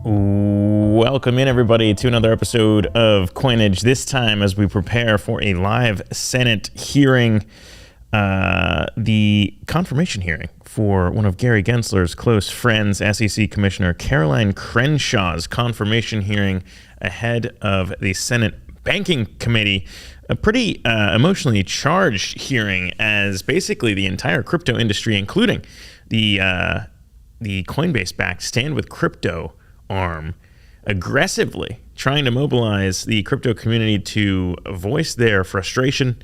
Welcome in, everybody, to another episode of Coinage. This time, as we prepare for a live Senate hearing, the confirmation hearing for one of Gary Gensler's close friends, SEC Commissioner Caroline Crenshaw's confirmation hearing ahead of the Senate Banking Committee. A pretty emotionally charged hearing, as basically the entire crypto industry, including the Coinbase-backed Stand With Crypto arm, aggressively trying to mobilize the crypto community to voice their frustration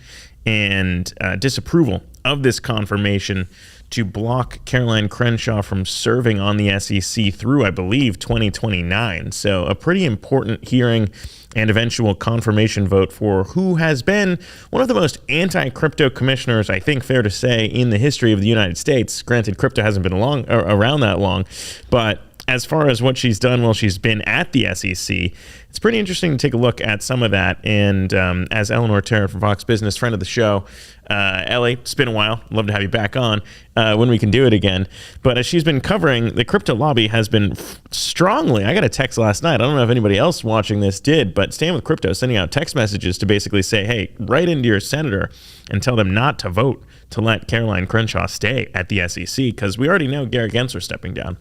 and disapproval of this confirmation to block Caroline Crenshaw from serving on the SEC through, I believe, 2029. So a pretty important hearing and eventual confirmation vote for who has been one of the most anti-crypto commissioners, I think fair to say, in the history of the United States. Granted, crypto hasn't been around that long, but as far as what she's done while she's been at the SEC, it's pretty interesting to take a look at some of that. And as Eleanor Terra from Fox Business, friend of the show, Ellie, it's been a while. Love to have you back on when we can do it again. But as she's been covering, the crypto lobby has been strongly, I got a text last night. I don't know if anybody else watching this did, but Stand With Crypto sending out text messages to basically say, hey, write into your senator and tell them not to vote to let Caroline Crenshaw stay at the SEC, because we already know Gary Gensler stepping down.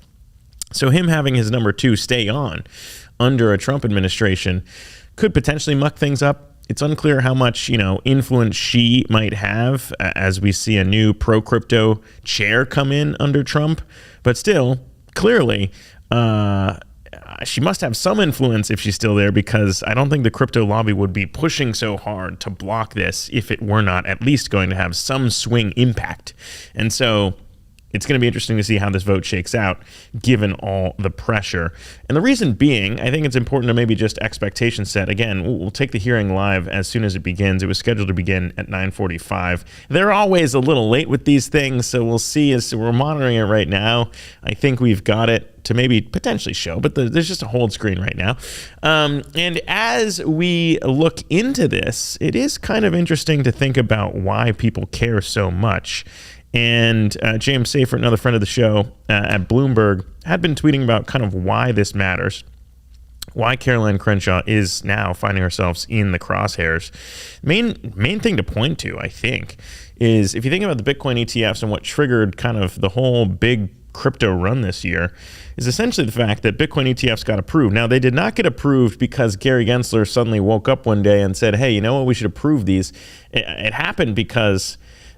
So him having his number two stay on under a Trump administration could potentially muck things up. It's unclear how much, influence she might have as we see a new pro-crypto chair come in under Trump. But still, clearly, she must have some influence if she's still there, because I don't think the crypto lobby would be pushing so hard to block this if it were not at least going to have some swing impact. And so it's going to be interesting to see how this vote shakes out, given all the pressure. And the reason being, I think it's important to maybe just expectation set. Again, we'll take the hearing live as soon as it begins. It was scheduled to begin at 9:45. They're always a little late with these things, so we'll see. As we're monitoring it right now, I think we've got it to maybe potentially show, but there's just a hold screen right now. And as we look into this, it is kind of interesting to think about why people care so much. And James Seyfert, another friend of the show at Bloomberg, had been tweeting about kind of why this matters, why Caroline Crenshaw is now finding herself in the crosshairs. Main thing to point to, I think, is if you think about the Bitcoin ETFs and what triggered kind of the whole big crypto run this year, is essentially the fact that Bitcoin ETFs got approved. Now, they did not get approved because Gary Gensler suddenly woke up one day and said, hey, you know what, we should approve these. It happened because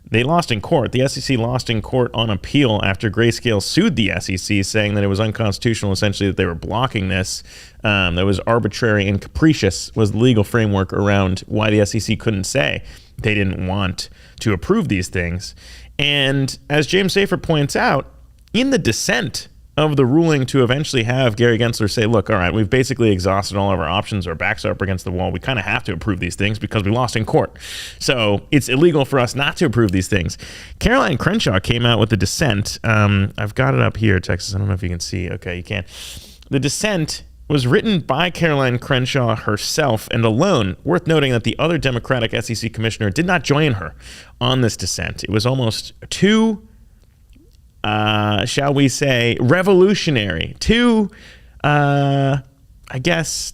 they lost in court. The SEC lost in court on appeal after Grayscale sued the SEC, saying that it was unconstitutional, essentially, that they were blocking this. That was arbitrary and capricious was the legal framework around why the SEC couldn't say they didn't want to approve these things. And as James Seyfert points out, in the dissent of the ruling to eventually have Gary Gensler say, look, all right, we've basically exhausted all of our options. Our backs are up against the wall. We kind of have to approve these things because we lost in court. So it's illegal for us not to approve these things. Caroline Crenshaw came out with the dissent. I've got it up here, Texas. I don't know if you can see. Okay, you can. The dissent was written by Caroline Crenshaw herself and alone. Worth noting that the other Democratic SEC commissioner did not join her on this dissent. It was almost too shall we say, revolutionary, too, I guess,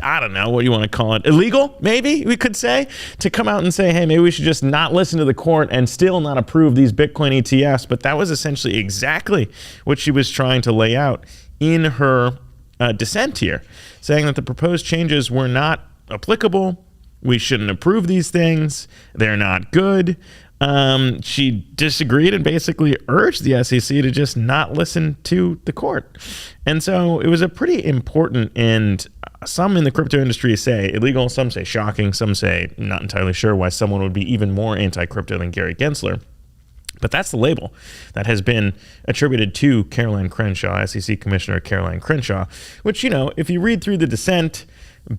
I don't know what you want to call it, illegal, maybe we could say, to come out and say, hey, maybe we should just not listen to the court and still not approve these Bitcoin ETFs. But that was essentially exactly what she was trying to lay out in her dissent here, saying that the proposed changes were not applicable. We shouldn't approve these things. They're not good. She disagreed and basically urged the SEC to just not listen to the court. And so it was a pretty important, and some in the crypto industry say illegal, some say shocking, some say not entirely sure why someone would be even more anti-crypto than Gary Gensler. But that's the label that has been attributed to Caroline Crenshaw, SEC Commissioner Caroline Crenshaw, which, if you read through the dissent,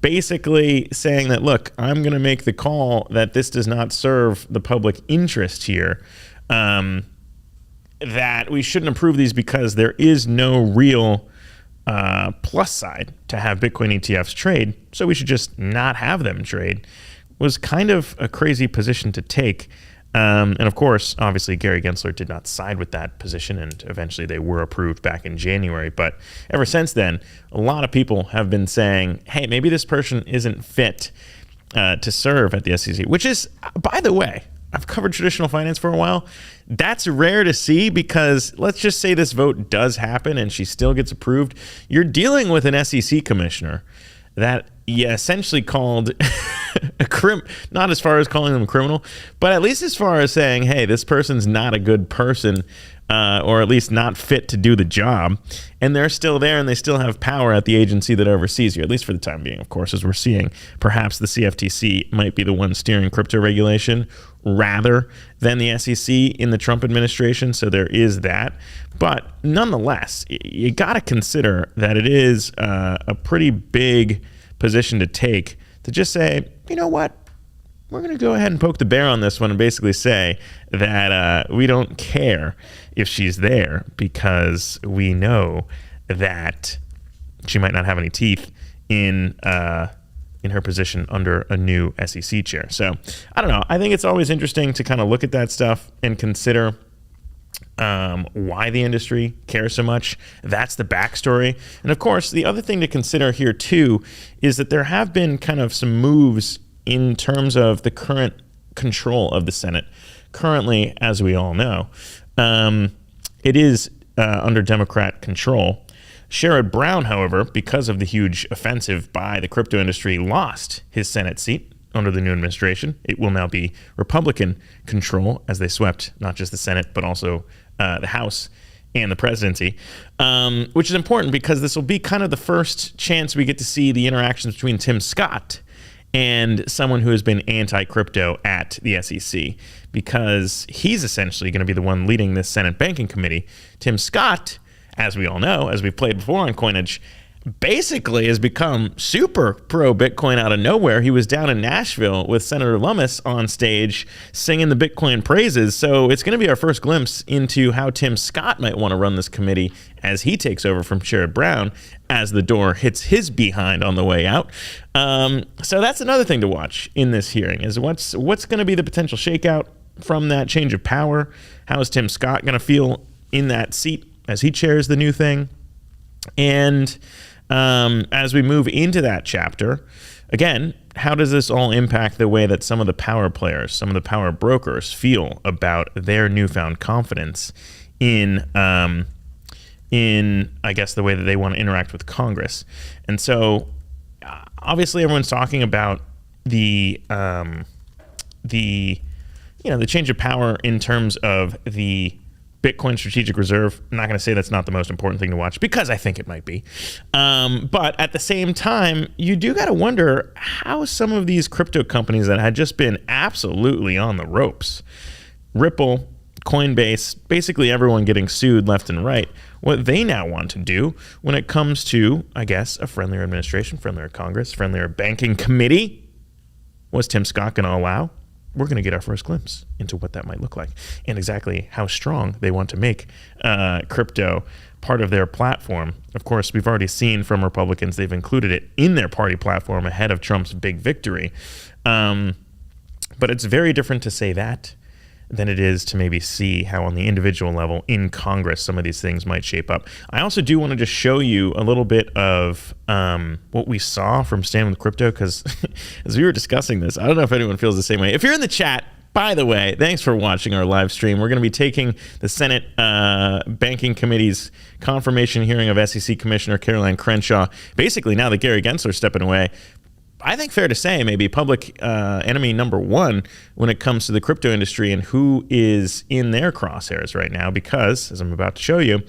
basically saying that, look, I'm going to make the call that this does not serve the public interest here, that we shouldn't approve these because there is no real plus side to have Bitcoin ETFs trade, so we should just not have them trade, was kind of a crazy position to take. And of course, obviously, Gary Gensler did not side with that position, and eventually they were approved back in January. But ever since then, a lot of people have been saying, hey, maybe this person isn't fit to serve at the SEC, which is, by the way, I've covered traditional finance for a while. That's rare to see because let's just say this vote does happen and she still gets approved. You're dealing with an SEC commissioner that you essentially called not as far as calling them a criminal, but at least as far as saying, hey, this person's not a good person, or at least not fit to do the job. And they're still there and they still have power at the agency that oversees you, at least for the time being. Of course, as we're seeing, perhaps the CFTC might be the one steering crypto regulation rather than the SEC in the Trump administration. So there is that. But nonetheless, you got to consider that it is a pretty big position to take to just say, you know what, we're going to go ahead and poke the bear on this one and basically say that we don't care if she's there because we know that she might not have any teeth in her position under a new SEC chair. So I don't know. I think it's always interesting to kind of look at that stuff and consider why the industry cares so much. That's the backstory. And of course, the other thing to consider here too is that there have been kind of some moves in terms of the current control of the Senate. Currently, as we all know, it is under Democrat control. Sherrod Brown, however, because of the huge offensive by the crypto industry, lost his Senate seat under the new administration. It will now be Republican control as they swept not just the Senate, but also the House and the presidency, which is important because this will be kind of the first chance we get to see the interactions between Tim Scott and someone who has been anti-crypto at the SEC, because he's essentially going to be the one leading this Senate Banking Committee. Tim Scott, as we all know, as we've played before on Coinage, basically has become super pro-Bitcoin out of nowhere. He was down in Nashville with Senator Lummis on stage singing the Bitcoin praises. So it's going to be our first glimpse into how Tim Scott might want to run this committee as he takes over from Sherrod Brown as the door hits his behind on the way out. So that's another thing to watch in this hearing, is what's going to be the potential shakeout from that change of power. How is Tim Scott going to feel in that seat as he chairs the new thing? And as we move into that chapter, again, how does this all impact the way that some of the power players, some of the power brokers feel about their newfound confidence in I guess, the way that they want to interact with Congress? And so, obviously, everyone's talking about the change of power in terms of the Bitcoin Strategic Reserve. I'm not going to say that's not the most important thing to watch, because I think it might be. But at the same time, you do got to wonder how some of these crypto companies that had just been absolutely on the ropes, Ripple, Coinbase, basically everyone getting sued left and right, what they now want to do when it comes to, I guess, a friendlier administration, friendlier Congress, friendlier banking committee. Was Tim Scott going to allow? We're going to get our first glimpse into what that might look like and exactly how strong they want to make crypto part of their platform. Of course, we've already seen from Republicans, they've included it in their party platform ahead of Trump's big victory. But it's very different to say that than it is to maybe see how on the individual level in Congress some of these things might shape up. I also do want to just show you a little bit of what we saw from Stand With Crypto, because as we were discussing this, I don't know if anyone feels the same way. If you're in the chat, by the way, thanks for watching our live stream. We're going to be taking the Senate Banking Committee's confirmation hearing of SEC Commissioner Caroline Crenshaw. Basically, now that Gary Gensler's stepping away, I think fair to say maybe public enemy number one when it comes to the crypto industry and who is in their crosshairs right now, because, as I'm about to show you,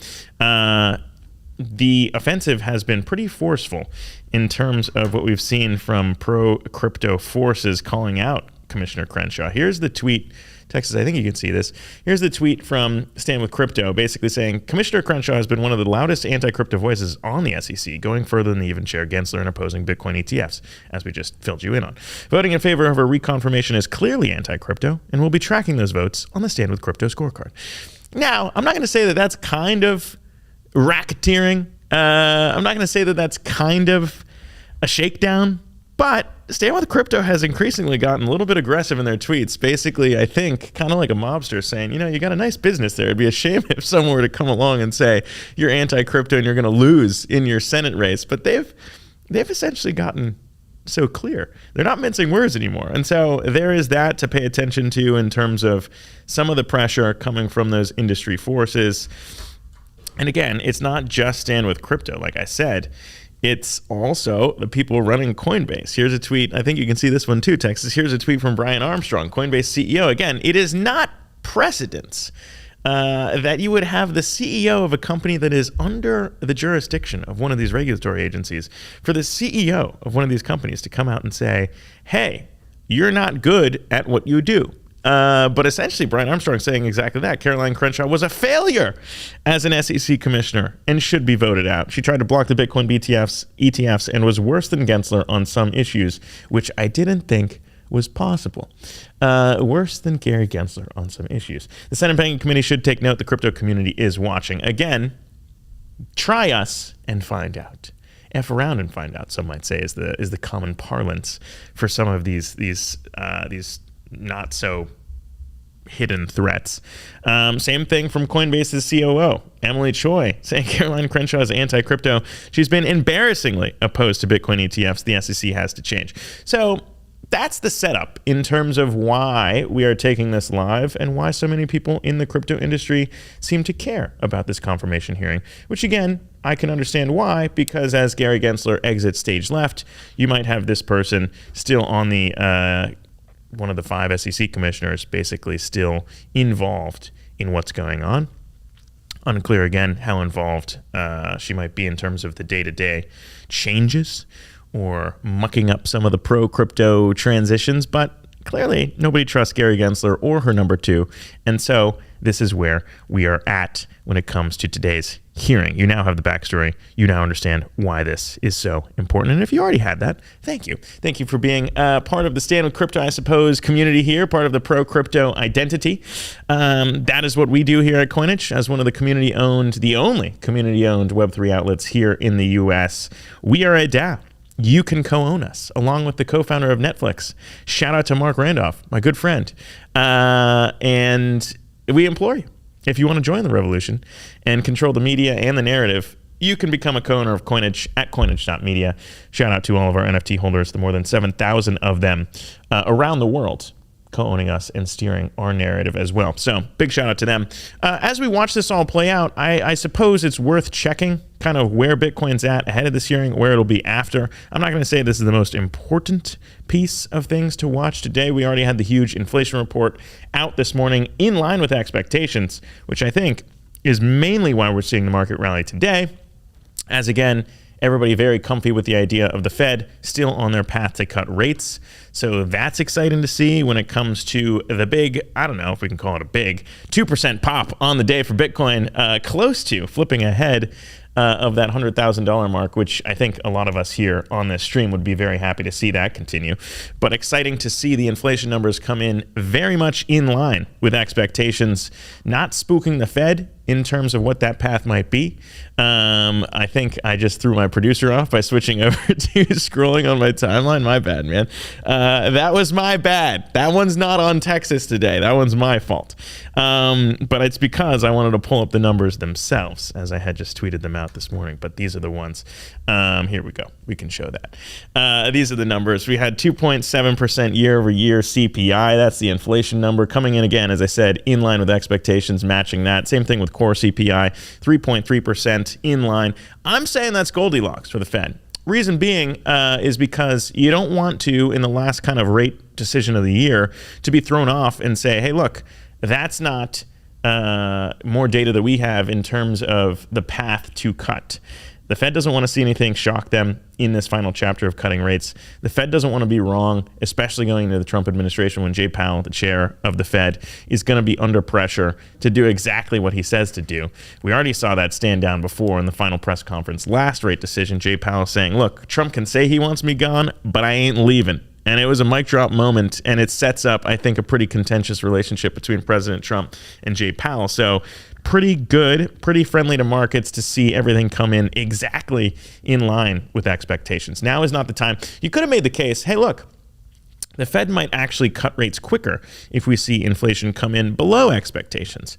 the offensive has been pretty forceful in terms of what we've seen from pro-crypto forces calling out Commissioner Crenshaw. Here's the tweet. Texas, I think you can see this. Here's the tweet from Stand With Crypto, basically saying, Commissioner Crenshaw has been one of the loudest anti-crypto voices on the SEC, going further than even Chair Gensler in opposing Bitcoin ETFs, as we just filled you in on. Voting in favor of her reconfirmation is clearly anti-crypto, and we'll be tracking those votes on the Stand With Crypto scorecard. Now, I'm not going to say that that's kind of racketeering. I'm not going to say that that's kind of a shakedown. But Stand With Crypto has increasingly gotten a little bit aggressive in their tweets. Basically, I think, kind of like a mobster saying, you got a nice business there. It'd be a shame if someone were to come along and say you're anti-crypto and you're going to lose in your Senate race. But they've essentially gotten so clear. They're not mincing words anymore. And so there is that to pay attention to in terms of some of the pressure coming from those industry forces. And again, it's not just Stand With Crypto. Like I said, it's also the people running Coinbase. Here's a tweet. I think you can see this one too, Texas. Here's a tweet from Brian Armstrong, Coinbase CEO. Again, it is not precedence that you would have the CEO of a company that is under the jurisdiction of one of these regulatory agencies, for the CEO of one of these companies to come out and say, hey, you're not good at what you do. But essentially, Brian Armstrong saying exactly that. Caroline Crenshaw was a failure as an SEC commissioner and should be voted out. She tried to block the Bitcoin ETFs and was worse than Gensler on some issues, which I didn't think was possible. Worse than Gary Gensler on some issues. The Senate Banking Committee should take note. The crypto community is watching. Again, try us and find out. F around and find out, some might say, is the common parlance for some of these not so hidden threats. Same thing from Coinbase's COO, Emily Choi, saying Caroline Crenshaw is anti-crypto. She's been embarrassingly opposed to Bitcoin ETFs. The SEC has to change. So that's the setup in terms of why we are taking this live and why so many people in the crypto industry seem to care about this confirmation hearing, which again, I can understand why, because as Gary Gensler exits stage left, you might have this person still on the one of the 5 SEC commissioners basically still involved in what's going on. Unclear again how involved she might be in terms of the day-to-day changes or mucking up some of the pro-crypto transitions, but clearly nobody trusts Gary Gensler or her number 2, and so this is where we are at when it comes to today's hearing. You now have the backstory. You now understand why this is so important. And if you already had that, thank you. Thank you for being part of the Stand With Crypto, I suppose, community here, part of the pro-crypto identity. That is what we do here at Coinage as one of the only community-owned Web3 outlets here in the U.S. We are a DAO. You can co-own us, along with the co-founder of Netflix. Shout out to Mark Randolph, my good friend. And we implore you, if you want to join the revolution and control the media and the narrative, you can become a co-owner of Coinage at coinage.media. Shout out to all of our NFT holders, the more than 7,000 of them around the world, co-owning us and steering our narrative as well. So big shout out to them. As we watch this all play out, I suppose it's worth checking kind of where Bitcoin's at ahead of this hearing, where it'll be after. I'm not going to say this is the most important piece of things to watch today. We already had the huge inflation report out this morning in line with expectations, which I think is mainly why we're seeing the market rally today. As again, everybody very comfy with the idea of the Fed still on their path to cut rates. So that's exciting to see when it comes to the big, I don't know if we can call it a big, 2% pop on the day for Bitcoin, close to flipping ahead of that $100,000 mark, which I think a lot of us here on this stream would be very happy to see that continue. But exciting to see the inflation numbers come in very much in line with expectations, not spooking the Fed in terms of what that path might be. I think I just threw my producer off by switching over to scrolling on my timeline. My bad, man. That was my bad. That one's not on Texas today. That one's my fault. But it's because I wanted to pull up the numbers themselves, as I had just tweeted them out this morning. But these are the ones. Here we go. We can show that. These are the numbers. We had 2.7% year over year CPI. That's the inflation number coming in again, as I said, in line with expectations, matching that. Same thing with core CPI, 3.3% in line. I'm saying that's Goldilocks for the Fed. Reason being is because you don't want to, in the last kind of rate decision of the year, to be thrown off and say, hey, look, that's not more data that we have in terms of the path to cut. The Fed doesn't want to see anything shock them in this final chapter of cutting rates. The Fed doesn't want to be wrong, especially going into the Trump administration when Jay Powell, the chair of the Fed, is going to be under pressure to do exactly what he says to do. We already saw that stand down before in the final press conference. Last rate decision, Jay Powell saying, look, Trump can say he wants me gone, but I ain't leaving. And it was a mic drop moment, and it sets up, I think, a pretty contentious relationship between President Trump and Jay Powell. So pretty good, pretty friendly to markets to see everything come in exactly in line with expectations. Now is not the time. You could have made the case, hey, look, the Fed might actually cut rates quicker if we see inflation come in below expectations.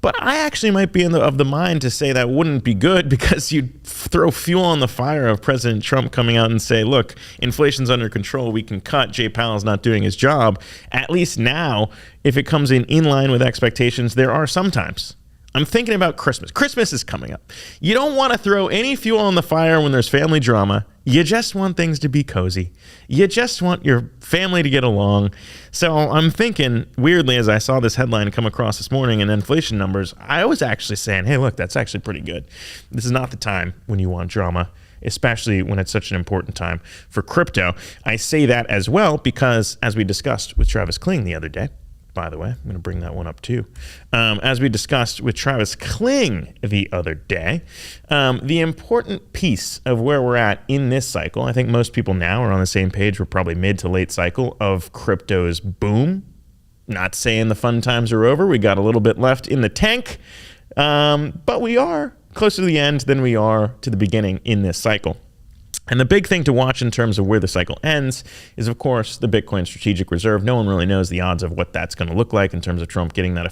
But I actually might be of the mind to say that wouldn't be good, because you'd throw fuel on the fire of President Trump coming out and say, look, inflation's under control, we can cut, Jay Powell's not doing his job. At least now, if it comes in line with expectations, there are sometimes. I'm thinking about Christmas. Christmas is coming up. You don't want to throw any fuel on the fire when there's family drama. You just want things to be cozy. You just want your family to get along. So I'm thinking, weirdly, as I saw this headline come across this morning and inflation numbers, I was actually saying, hey, look, that's actually pretty good. This is not the time when you want drama, especially when it's such an important time for crypto. I say that as well because, as we discussed with Travis Kling the other day, by the way, I'm going to bring that one up too. As we discussed with Travis Kling the other day, the important piece of where we're at in this cycle, I think most people now are on the same page. We're probably mid to late cycle of crypto's boom. Not saying the fun times are over. We got a little bit left in the tank, but we are closer to the end than we are to the beginning in this cycle. And the big thing to watch in terms of where the cycle ends is, of course, the Bitcoin strategic reserve. No one really knows the odds of what that's going to look like in terms of Trump getting that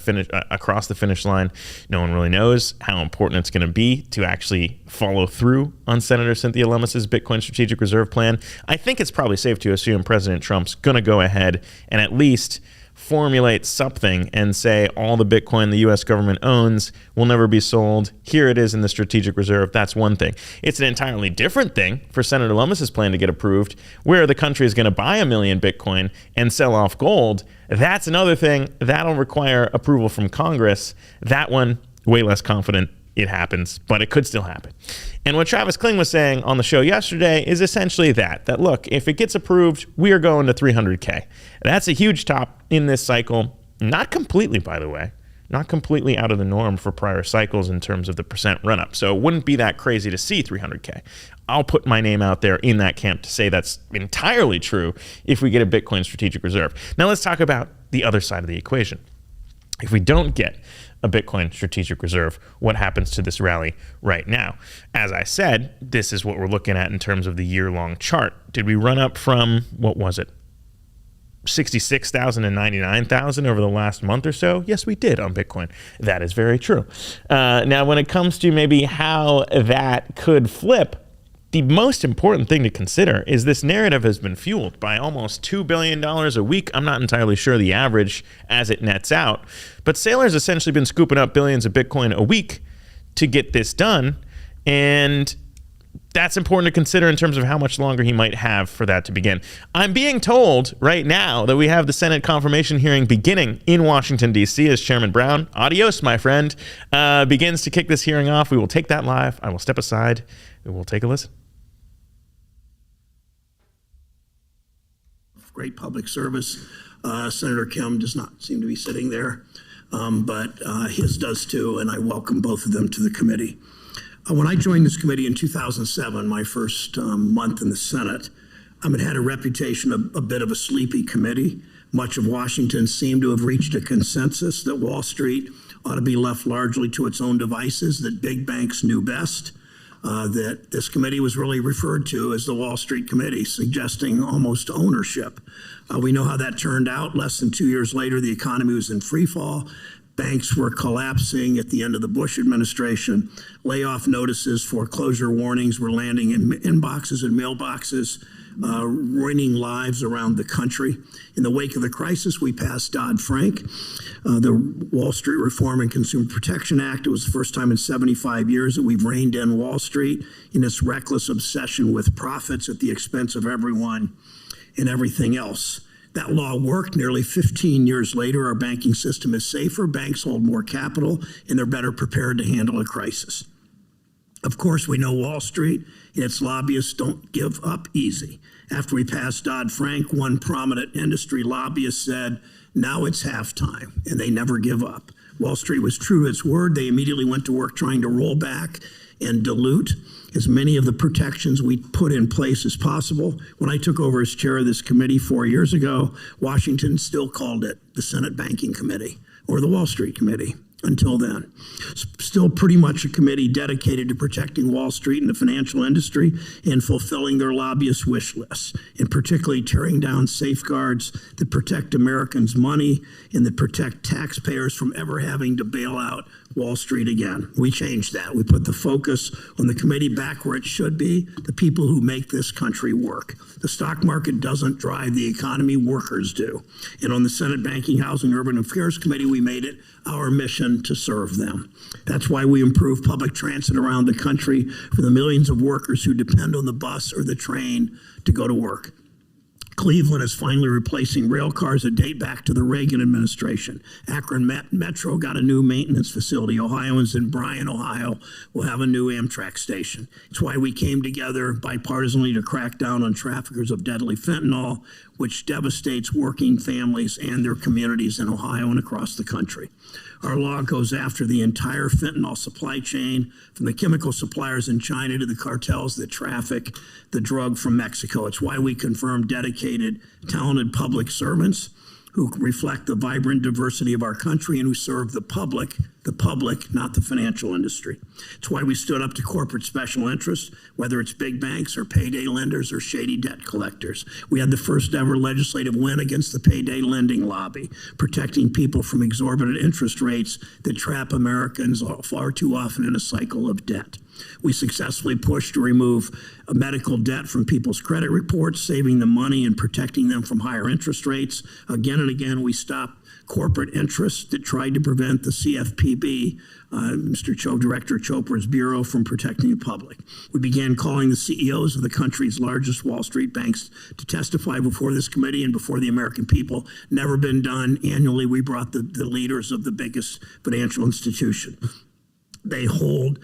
across the finish line. No one really knows how important it's going to be to actually follow through on Senator Cynthia Lummis's Bitcoin strategic reserve plan. I think it's probably safe to assume President Trump's going to go ahead and at least formulate something and say all the Bitcoin the U.S. government owns will never be sold. Here it is in the strategic reserve. That's one thing. It's an entirely different thing for Senator Lummis's plan to get approved, where the country is going to buy 1 million Bitcoin and sell off gold. That's another thing. That'll require approval from Congress. That one, way less confident it happens, but it could still happen. And what Travis Kling was saying on the show yesterday is essentially that look, if it gets approved, we are going to 300K. That's a huge top in this cycle. Not completely, by the way, not completely out of the norm for prior cycles in terms of the percent run up. So it wouldn't be that crazy to see 300K. I'll put my name out there in that camp to say that's entirely true if we get a Bitcoin strategic reserve. Now let's talk about the other side of the equation. If we don't get a Bitcoin strategic reserve, what happens to this rally right now? As I said, this is what we're looking at in terms of the year-long chart. Did we run up from, what was it, 66,000 and 99,000 over the last month or so? Yes, we did on Bitcoin. That is very true. Now, when it comes to maybe how that could flip, the most important thing to consider is this narrative has been fueled by almost $2 billion a week. I'm not entirely sure the average as it nets out, but Saylor's essentially been scooping up billions of Bitcoin a week to get this done, and that's important to consider in terms of how much longer he might have for that to begin. I'm being told right now that we have the Senate confirmation hearing beginning in Washington, D.C. as Chairman Brown, adios, my friend, begins to kick this hearing off. We will take that live. I will step aside. We will take a listen. Great public service. Senator Kim does not seem to be sitting there, but his does too, and I welcome both of them to the committee. When I joined this committee in 2007, my first month in the Senate, it had a reputation of a bit of a sleepy committee. Much of Washington seemed to have reached a consensus that Wall Street ought to be left largely to its own devices, that big banks knew best. That this committee was really referred to as the Wall Street Committee, suggesting almost ownership. We know how that turned out. Less than 2 years later, the economy was in free fall. Banks were collapsing at the end of the Bush administration. Layoff notices, foreclosure warnings were landing in inboxes and mailboxes, ruining lives around the country. In the wake of the crisis, we passed Dodd-Frank, the Wall Street Reform and Consumer Protection Act. It was the first time in 75 years that we've reined in Wall Street in its reckless obsession with profits at the expense of everyone and everything else. That law worked. Nearly 15 years later, our banking system is safer, banks hold more capital, and they're better prepared to handle a crisis. Of course, we know Wall Street and its lobbyists don't give up easy. After we passed Dodd-Frank, one prominent industry lobbyist said, now it's halftime, and they never give up. Wall Street was true to its word. They immediately went to work trying to roll back and dilute as many of the protections we put in place as possible. When I took over as chair of this committee 4 years ago, Washington still called it the Senate Banking Committee or the Wall Street Committee. Until then, still pretty much a committee dedicated to protecting Wall Street and the financial industry and fulfilling their lobbyist wish lists, and particularly tearing down safeguards that protect Americans' money and that protect taxpayers from ever having to bail out Wall Street again. We changed that. We put the focus on the committee back where it should be, the people who make this country work. The stock market doesn't drive the economy, workers do. And on the Senate Banking, Housing, Urban Affairs Committee, we made it our mission to serve them. That's why we improve public transit around the country for the millions of workers who depend on the bus or the train to go to work. Cleveland is finally replacing rail cars that date back to the Reagan administration. Akron Metro got a new maintenance facility. Ohioans in Bryan, Ohio will have a new Amtrak station. It's why we came together bipartisanly to crack down on traffickers of deadly fentanyl, which devastates working families and their communities in Ohio and across the country. Our law goes after the entire fentanyl supply chain, from the chemical suppliers in China to the cartels that traffic the drug from Mexico. It's why we confirm dedicated, talented public servants who reflect the vibrant diversity of our country and who serve the public, not the financial industry. It's why we stood up to corporate special interests, whether it's big banks or payday lenders or shady debt collectors. We had the first ever legislative win against the payday lending lobby, protecting people from exorbitant interest rates that trap Americans far too often in a cycle of debt. We successfully pushed to remove medical debt from people's credit reports, saving them money and protecting them from higher interest rates. Again and again, we stopped corporate interests that tried to prevent the CFPB, Director Chopra's bureau, from protecting the public. We began calling the CEOs of the country's largest Wall Street banks to testify before this committee and before the American people. Never been done. Annually, we brought the leaders of the biggest financial institution. They hold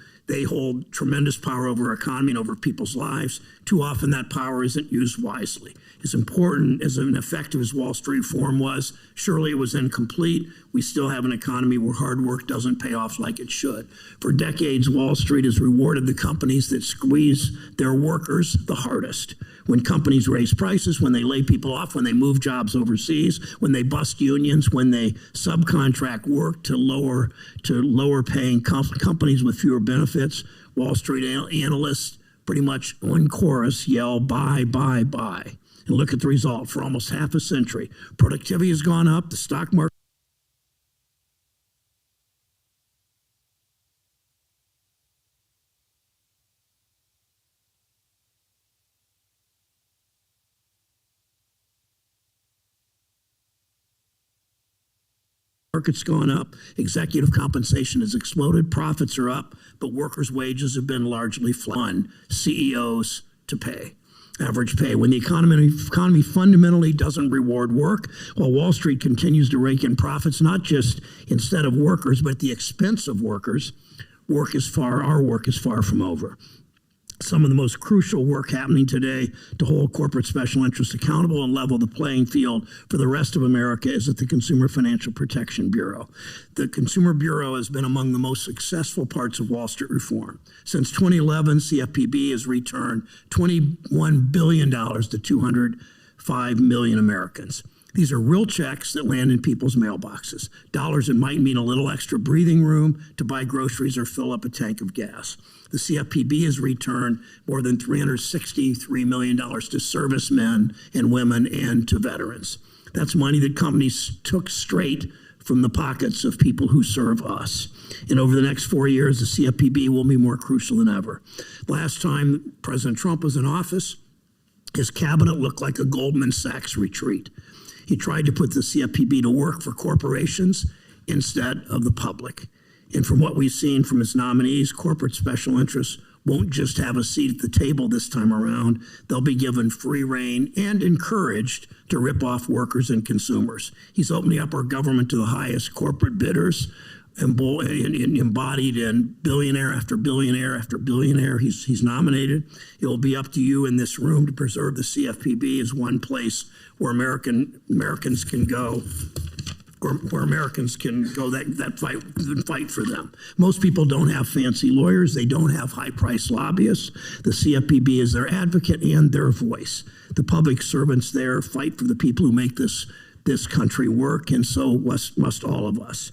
tremendous power over our economy and over people's lives. Too often that power isn't used wisely. As important as and effective as Wall Street reform was, surely it was incomplete. We still have an economy where hard work doesn't pay off like it should. For decades, Wall Street has rewarded the companies that squeeze their workers the hardest. When companies raise prices, when they lay people off, when they move jobs overseas, when they bust unions, when they subcontract work to lower paying companies with fewer benefits, Wall Street analysts pretty much in chorus yell, buy, buy, buy. And look at the result. For almost half a century, productivity has gone up, the stock market market's gone up, executive compensation has exploded, profits are up, but workers' wages have been largely flat. CEOs to pay. Average pay. When the economy fundamentally doesn't reward work, while Wall Street continues to rake in profits, not just instead of workers, but at the expense of workers, our work is far from over. Some of the most crucial work happening today to hold corporate special interests accountable and level the playing field for the rest of America is at the Consumer Financial Protection Bureau. The Consumer Bureau has been among the most successful parts of Wall Street reform. Since 2011, CFPB has returned $21 billion to 205 million Americans. These are real checks that land in people's mailboxes, dollars that might mean a little extra breathing room to buy groceries or fill up a tank of gas. The CFPB has returned more than $363 million to servicemen and women and to veterans. That's money that companies took straight from the pockets of people who serve us. And over the next 4 years, the CFPB will be more crucial than ever. Last time President Trump was in office, his cabinet looked like a Goldman Sachs retreat. He tried to put the CFPB to work for corporations instead of the public. And from what we've seen from his nominees, corporate special interests won't just have a seat at the table this time around. They'll be given free rein and encouraged to rip off workers and consumers. He's opening up our government to the highest corporate bidders, embodied in billionaire after billionaire after billionaire he's nominated. It will be up to you in this room to preserve the CFPB as one place where Americans can go where Americans can go that fight for them. Most people don't have fancy lawyers. They don't have high-priced lobbyists. The CFPB is their advocate and their voice. The public servants there fight for the people who make this country work, and so must all of us.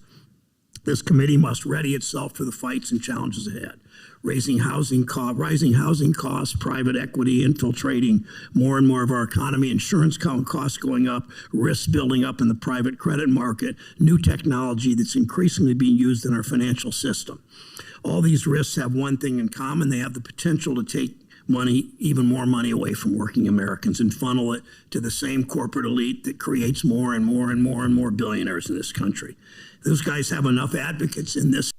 This committee must ready itself for the fights and challenges ahead. Rising housing costs, private equity infiltrating more and more of our economy, insurance costs going up, risks building up in the private credit market, new technology that's increasingly being used in our financial system. All these risks have one thing in common. They have the potential to take even more money away from working Americans and funnel it to the same corporate elite that creates more and more and more and more billionaires in this country. Those guys have enough advocates in this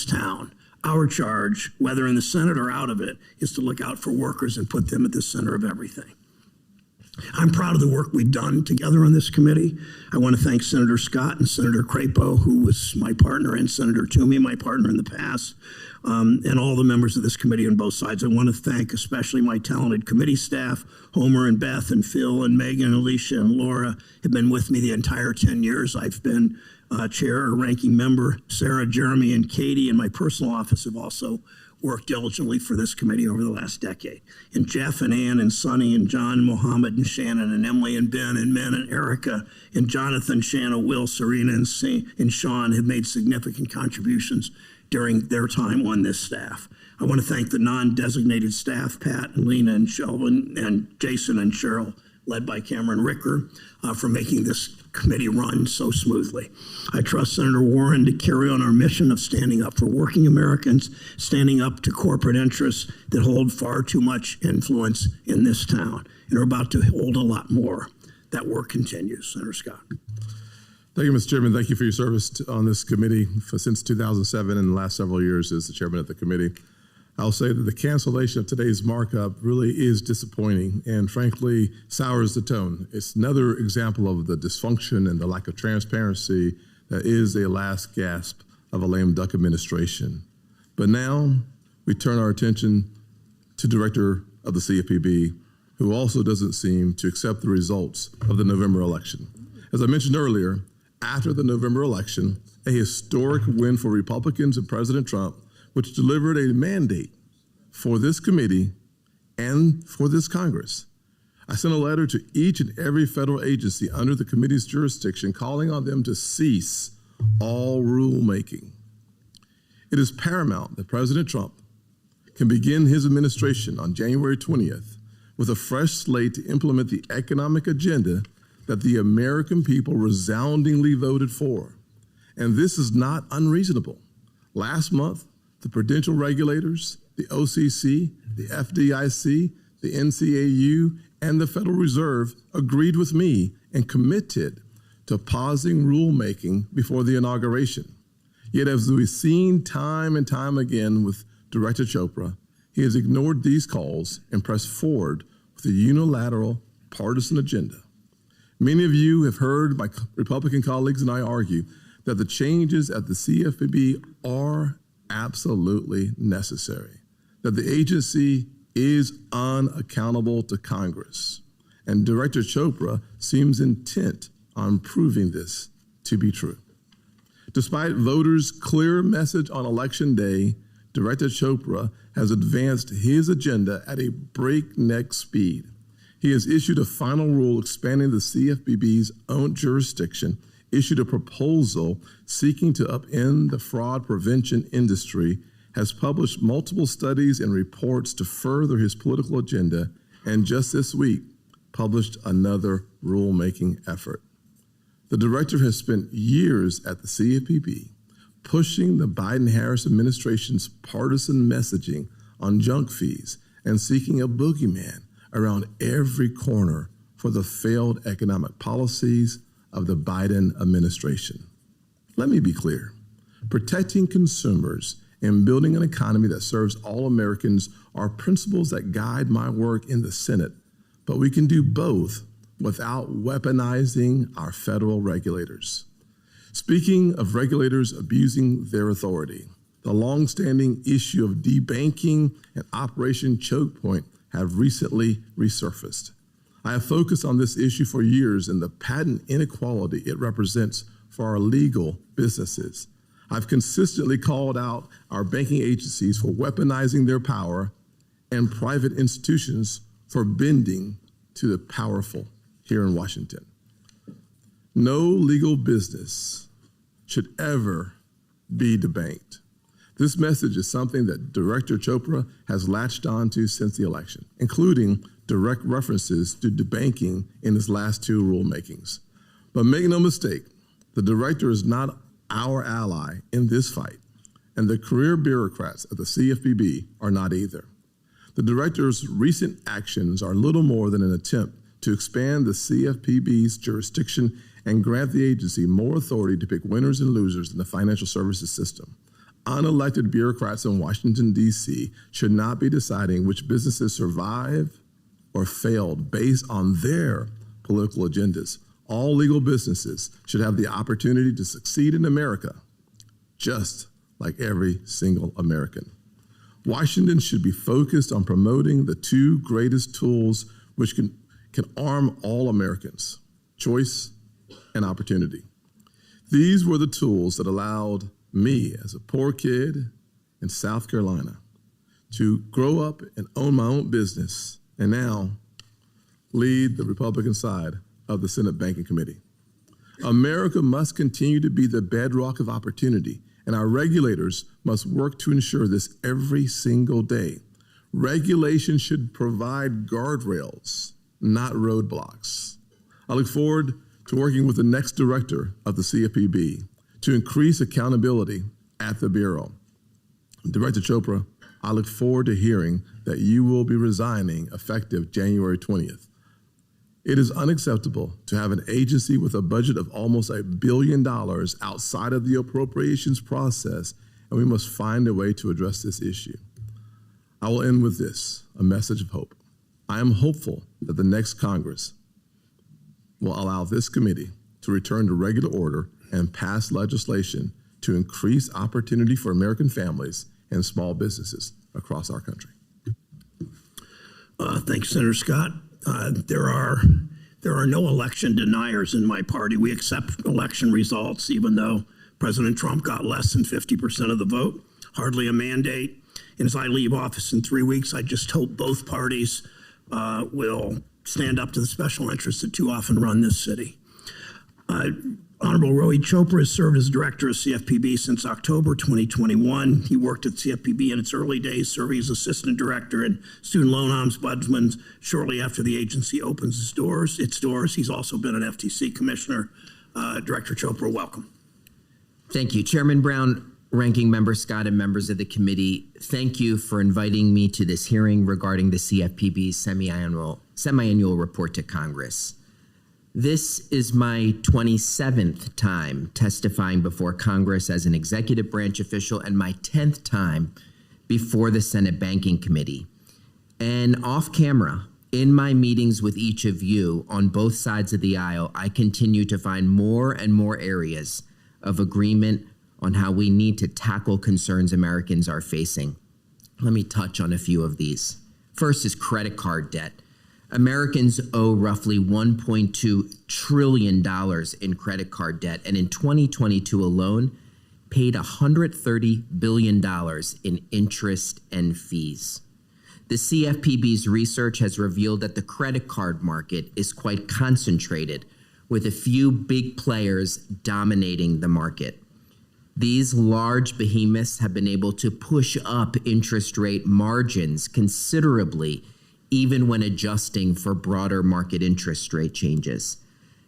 town. Our charge, whether in the Senate or out of it, is to look out for workers and put them at the center of everything. I'm proud of the work we've done together on this committee. I want to thank Senator Scott and Senator Crapo, who was my partner, and Senator Toomey, my partner in the past, and all the members of this committee on both sides. I want to thank especially my talented committee staff. Homer and Beth and Phil and Megan and Alicia and Laura have been with me the entire 10 years I've been chair or ranking member. Sarah, Jeremy, and Katie in my personal office have also worked diligently for this committee over the last decade. And Jeff and Ann and Sonny and John and Mohammed and Shannon and Emily and Ben and Men and Erica and Jonathan, Shanna, Will, Serena, and Sean have made significant contributions during their time on this staff. I want to thank the non-designated staff, Pat and Lena and Shelvin and Jason and Cheryl, led by Cameron Ricker, for making this committee run so smoothly. I trust Senator Warren to carry on our mission of standing up for working Americans, standing up to corporate interests that hold far too much influence in this town and are about to hold a lot more. That work continues. Senator Scott. Thank you, Mr. Chairman. Thank you for your service on this committee since 2007 and the last several years as the chairman of the committee. I'll say that the cancellation of today's markup really is disappointing and frankly sours the tone. It's another example of the dysfunction and the lack of transparency that is a last gasp of a lame duck administration. But now we turn our attention to Director of the CFPB, who also doesn't seem to accept the results of the November election. As I mentioned earlier, after the November election, a historic win for Republicans and President Trump, which delivered a mandate for this committee and for this Congress. I sent a letter to each and every federal agency under the committee's jurisdiction calling on them to cease all rulemaking. It is paramount that President Trump can begin his administration on January 20th with a fresh slate to implement the economic agenda that the American people resoundingly voted for. And this is not unreasonable. Last month, the prudential regulators, the OCC, the FDIC, the NCAU, and the Federal Reserve agreed with me and committed to pausing rulemaking before the inauguration. Yet as we've seen time and time again with Director Chopra, he has ignored these calls and pressed forward with a unilateral partisan agenda. Many of you have heard my Republican colleagues and I argue that the changes at the CFPB are absolutely necessary, that the agency is unaccountable to Congress, and Director Chopra seems intent on proving this to be true. Despite voters' clear message on Election Day, Director Chopra has advanced his agenda at a breakneck speed. He has issued a final rule expanding the CFPB's own jurisdiction, issued a proposal seeking to upend the fraud prevention industry, has published multiple studies and reports to further his political agenda, and just this week published another rulemaking effort. The director has spent years at the CFPB pushing the Biden-Harris administration's partisan messaging on junk fees and seeking a boogeyman around every corner for the failed economic policies of the Biden administration. Let me be clear. Protecting consumers and building an economy that serves all Americans are principles that guide my work in the Senate, but we can do both without weaponizing our federal regulators. Speaking of regulators abusing their authority, the longstanding issue of debanking and Operation Choke Point have recently resurfaced. I have focused on this issue for years and the patent inequality it represents for our legal businesses. I've consistently called out our banking agencies for weaponizing their power and private institutions for bending to the powerful here in Washington. No legal business should ever be debanked. This message is something that Director Chopra has latched onto since the election, including direct references to debanking in his last two rulemakings. But make no mistake, the director is not our ally in this fight, and the career bureaucrats at the CFPB are not either. The director's recent actions are little more than an attempt to expand the CFPB's jurisdiction and grant the agency more authority to pick winners and losers in the financial services system. Unelected bureaucrats in Washington, D.C. should not be deciding which businesses survive or failed based on their political agendas. All legal businesses should have the opportunity to succeed in America, just like every single American. Washington should be focused on promoting the two greatest tools which can arm all Americans: choice and opportunity. These were the tools that allowed me, as a poor kid in South Carolina, to grow up and own my own business, and now lead the Republican side of the Senate Banking Committee. America must continue to be the bedrock of opportunity, and our regulators must work to ensure this every single day. Regulation should provide guardrails, not roadblocks. I look forward to working with the next director of the CFPB to increase accountability at the Bureau. Director Chopra, I look forward to hearing that you will be resigning effective January 20th. It is unacceptable to have an agency with a budget of almost $1 billion outside of the appropriations process, and we must find a way to address this issue. I will end with this, a message of hope. I am hopeful that the next Congress will allow this committee to return to regular order and pass legislation to increase opportunity for American families and small businesses across our country. Thanks, Senator Scott. There are no election deniers in my party. We accept election results, even though President Trump got less than 50% of the vote, hardly a mandate. And as I leave office in 3 weeks, I just hope both parties will stand up to the special interests that too often run this city. Honorable Rohit Chopra has served as director of CFPB since October 2021. He worked at CFPB in its early days, serving as assistant director and student loan ombudsman shortly after the agency opens its doors. He's also been an FTC commissioner. Director Chopra, welcome. Thank you, Chairman Brown, Ranking Member Scott, and members of the committee. Thank you for inviting me to this hearing regarding the CFPB's semi-annual report to Congress. This is my 27th time testifying before Congress as an executive branch official and my 10th time before the Senate Banking Committee. And off camera, in my meetings with each of you on both sides of the aisle, I continue to find more and more areas of agreement on how we need to tackle concerns Americans are facing. Let me touch on a few of these. First is credit card debt. Americans owe roughly $1.2 trillion in credit card debt, and in 2022 alone, paid $130 billion in interest and fees. The CFPB's research has revealed that the credit card market is quite concentrated, with a few big players dominating the market. These large behemoths have been able to push up interest rate margins considerably, even when adjusting for broader market interest rate changes.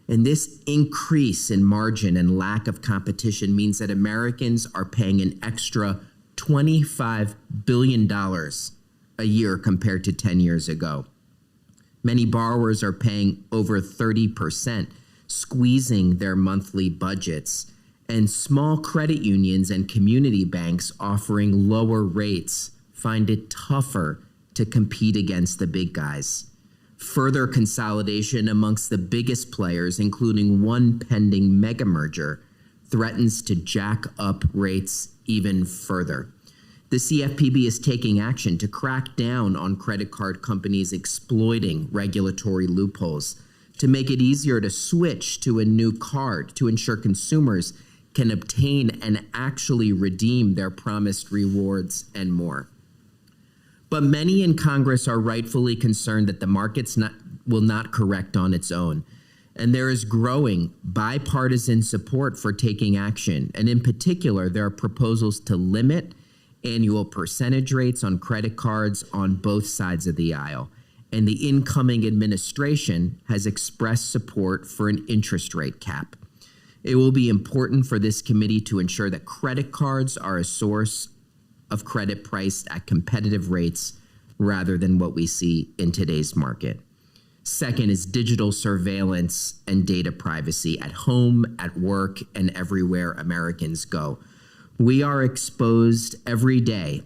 And this increase in margin and lack of competition means that Americans are paying an extra $25 billion a year compared to 10 years ago. Many borrowers are paying over 30%, squeezing their monthly budgets, and small credit unions and community banks offering lower rates find it tougher to compete against the big guys. Further consolidation amongst the biggest players, including one pending mega merger, threatens to jack up rates even further. The CFPB is taking action to crack down on credit card companies exploiting regulatory loopholes, to make it easier to switch to a new card, to ensure consumers can obtain and actually redeem their promised rewards and more. But many in Congress are rightfully concerned that the markets will not correct on its own. And there is growing bipartisan support for taking action. And in particular, there are proposals to limit annual percentage rates on credit cards on both sides of the aisle. And the incoming administration has expressed support for an interest rate cap. It will be important for this committee to ensure that credit cards are a source of credit priced at competitive rates rather than what we see in today's market. Second is digital surveillance and data privacy at home, at work, and everywhere Americans go. We are exposed every day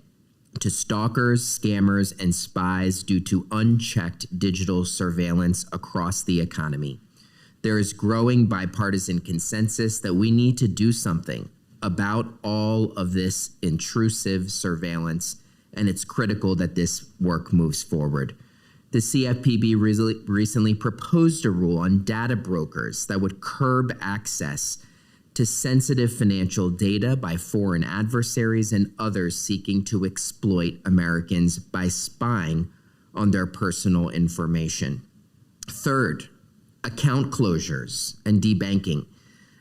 to stalkers, scammers, and spies due to unchecked digital surveillance across the economy. There is growing bipartisan consensus that we need to do something about all of this intrusive surveillance, and it's critical that this work moves forward. The CFPB recently proposed a rule on data brokers that would curb access to sensitive financial data by foreign adversaries and others seeking to exploit Americans by spying on their personal information. Third, account closures and debanking.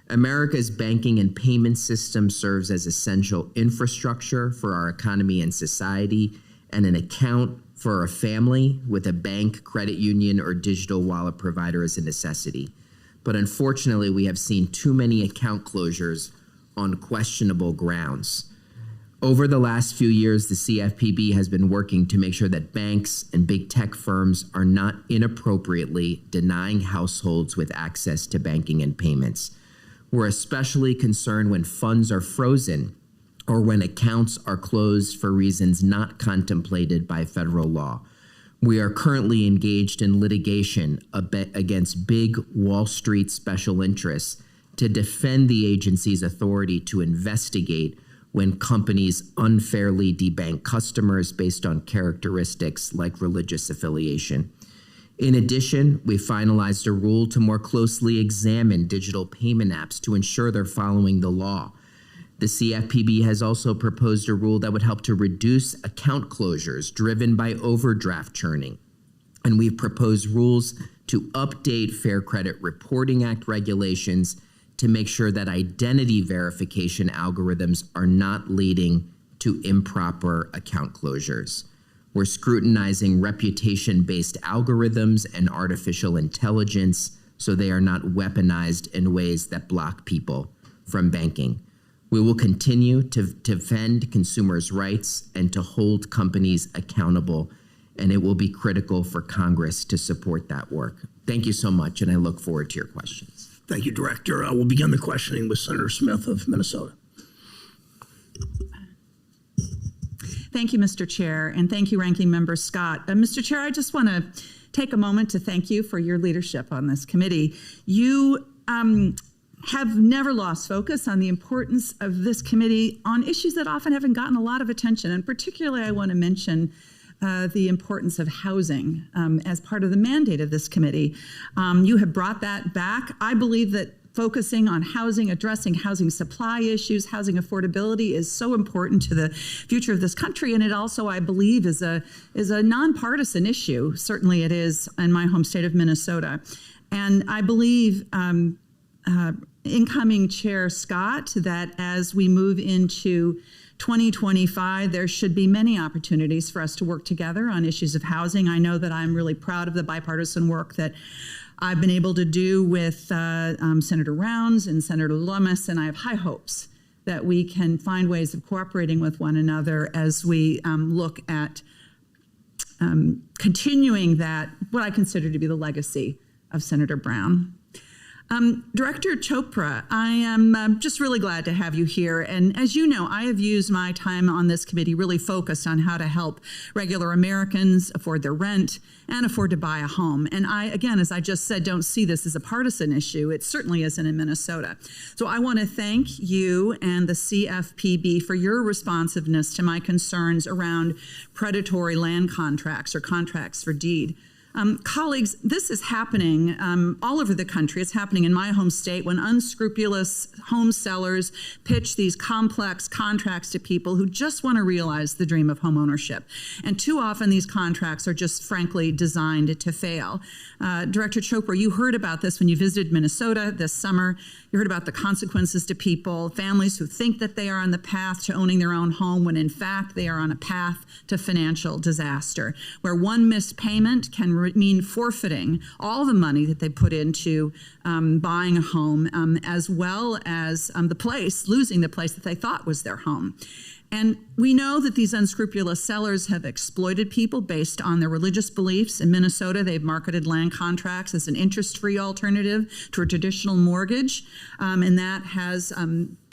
America's banking and payment system serves as essential infrastructure for our economy and society, and an account for a family with a bank, credit union, or digital wallet provider is a necessity. But unfortunately, we have seen too many account closures on questionable grounds. Over the last few years, the CFPB has been working to make sure that banks and big tech firms are not inappropriately denying households with access to banking and payments. We're especially concerned when funds are frozen or when accounts are closed for reasons not contemplated by federal law. We are currently engaged in litigation against big Wall Street special interests to defend the agency's authority to investigate when companies unfairly debank customers based on characteristics like religious affiliation. In addition, we finalized a rule to more closely examine digital payment apps to ensure they're following the law. The CFPB has also proposed a rule that would help to reduce account closures driven by overdraft churning. And we've proposed rules to update Fair Credit Reporting Act regulations to make sure that identity verification algorithms are not leading to improper account closures. We're scrutinizing reputation-based algorithms and artificial intelligence so they are not weaponized in ways that block people from banking. We will continue to defend consumers' rights and to hold companies accountable, and it will be critical for Congress to support that work. Thank you so much, and I look forward to your questions. Thank you, Director. We'll begin the questioning with Senator Smith of Minnesota. Thank you, Mr. Chair, and thank you, Ranking Member Scott. Mr. Chair, I just want to take a moment to thank you for your leadership on this committee. You have never lost focus on the importance of this committee on issues that often haven't gotten a lot of attention, and particularly I want to mention the importance of housing as part of the mandate of this committee. You have brought that back. I believe that focusing on housing, addressing housing supply issues, housing affordability is so important to the future of this country, and it also, I believe, is a nonpartisan issue. Certainly it is in my home state of Minnesota. And I believe incoming Chair Scott, that as we move into 2025, there should be many opportunities for us to work together on issues of housing. I know that I'm really proud of the bipartisan work that I've been able to do with Senator Rounds and Senator Lummis, and I have high hopes that we can find ways of cooperating with one another as we look at continuing that, what I consider to be the legacy of Senator Brown. Director Chopra, I am just really glad to have you here. And as you know, I have used my time on this committee really focused on how to help regular Americans afford their rent and afford to buy a home. And I, again, as I just said, don't see this as a partisan issue. It certainly isn't in Minnesota. So I want to thank you and the CFPB for your responsiveness to my concerns around predatory land contracts or contracts for deed. Colleagues, this is happening all over the country. It's happening in my home state when unscrupulous home sellers pitch these complex contracts to people who just want to realize the dream of home ownership. And too often these contracts are just frankly designed to fail. Director Chopra, you heard about this when you visited Minnesota this summer. You heard about the consequences to people, families who think that they are on the path to owning their own home when in fact they are on a path to financial disaster, where one missed payment can mean forfeiting all the money that they put into buying a home, as well as losing the place that they thought was their home. And we know that these unscrupulous sellers have exploited people based on their religious beliefs. In Minnesota, they've marketed land contracts as an interest-free alternative to a traditional mortgage, and that has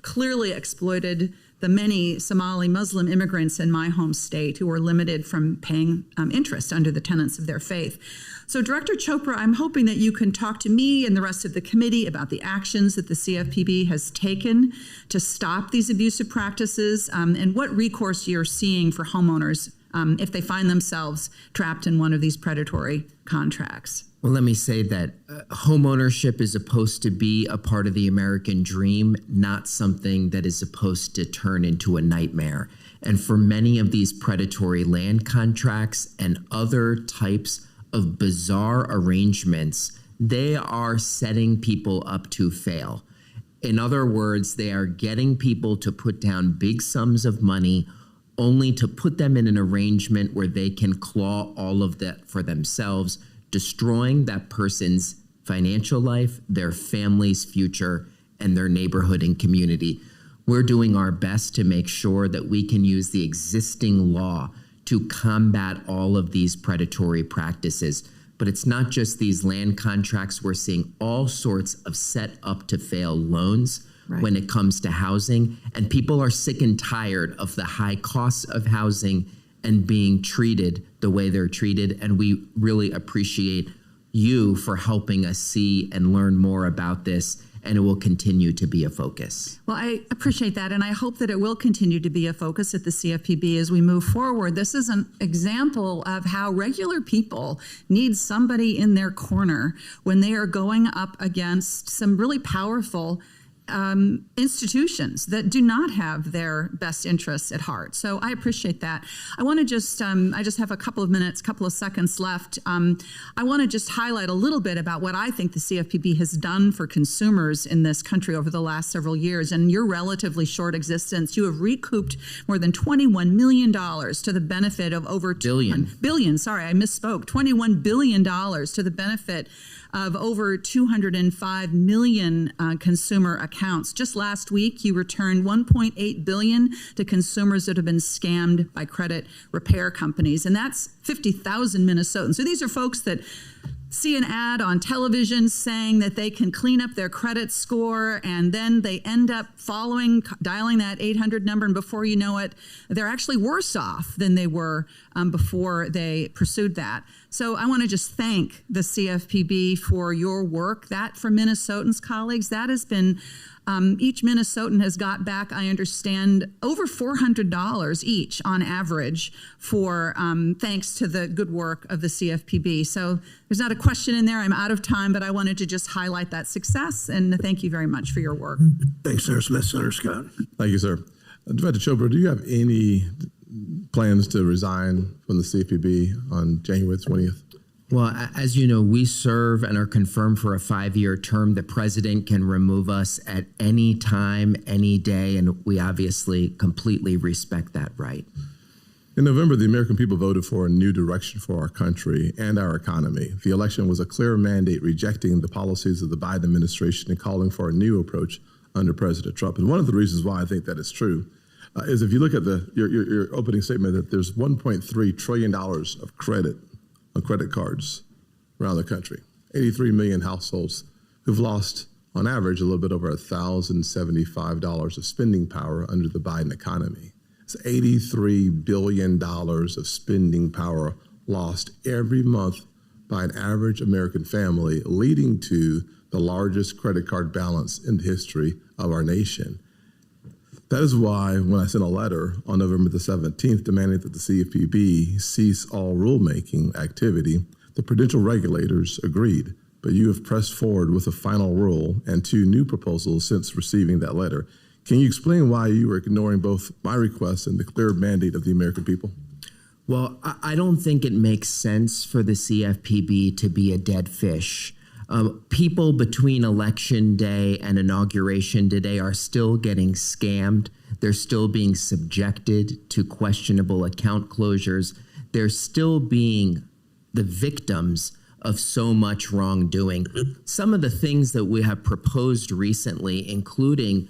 clearly exploited the many Somali Muslim immigrants in my home state who are limited from paying interest under the tenets of their faith. So, Director Chopra, I'm hoping that you can talk to me and the rest of the committee about the actions that the CFPB has taken to stop these abusive practices and what recourse you're seeing for homeowners if they find themselves trapped in one of these predatory contracts. Well, let me say that home ownership is supposed to be a part of the American dream, not something that is supposed to turn into a nightmare. And for many of these predatory land contracts and other types of bizarre arrangements, they are setting people up to fail. In other words, they are getting people to put down big sums of money only to put them in an arrangement where they can claw all of that for themselves, destroying that person's financial life, their family's future, and their neighborhood and community. We're doing our best to make sure that we can use the existing law to combat all of these predatory practices. But it's not just these land contracts. We're seeing all sorts of set up to fail loans when it comes to housing. And people are sick and tired of the high costs of housing and being treated the way they're treated. And we really appreciate you for helping us see and learn more about this. And it will continue to be a focus. Well, I appreciate that, and I hope that it will continue to be a focus at the CFPB as we move forward. This is an example of how regular people need somebody in their corner when they are going up against some really powerful institutions that do not have their best interests at heart. So I appreciate that. I want to just, I just have a couple of seconds left. I want to just highlight a little bit about what I think the CFPB has done for consumers in this country over the last several years. In your relatively short existence, you have recouped more than $21 million to the benefit of over billion, sorry, I misspoke, $21 billion to the benefit of over 205 million consumer accounts. Just last week, you returned $1.8 billion to consumers that have been scammed by credit repair companies, and that's 50,000 Minnesotans. So these are folks that see an ad on television saying that they can clean up their credit score, and then they end up dialing that 800 number, and before you know it, they're actually worse off than they were before they pursued that. So I want to just thank the CFPB for your work. That, for Minnesotans, colleagues, that has been each Minnesotan has got back, I understand, over $400 each on average for thanks to the good work of the CFPB. So there's not a question in there. I'm out of time, but I wanted to just highlight that success, and thank you very much for your work. Thanks, Senator Smith. Senator Scott. Thank you, sir. Director Chopra, do you have any plans to resign from the CFPB on January 20th? Well, as you know, we serve and are confirmed for a 5-year term. The president can remove us at any time, any day, and we obviously completely respect that right. In November, the American people voted for a new direction for our country and our economy. The election was a clear mandate rejecting the policies of the Biden administration and calling for a new approach under President Trump. And one of the reasons why I think that is true is if you look at your opening statement that there's $1.3 trillion of credit on credit cards around the country, 83 million households who've lost, on average, a little bit over $1,075 of spending power under the Biden economy. It's $83 billion of spending power lost every month by an average American family, leading to the largest credit card balance in the history of our nation. That is why when I sent a letter on November the 17th demanding that the CFPB cease all rulemaking activity, The prudential regulators agreed, but you have pressed forward with a final rule and 2 new proposals since receiving that letter. Can you explain why you are ignoring both my request and the clear mandate of the American people? Well, I don't think it makes sense for the CFPB to be a dead fish. People between Election Day and Inauguration Day are still getting scammed. They're still being subjected to questionable account closures. They're still being the victims of so much wrongdoing. Some of the things that we have proposed recently, including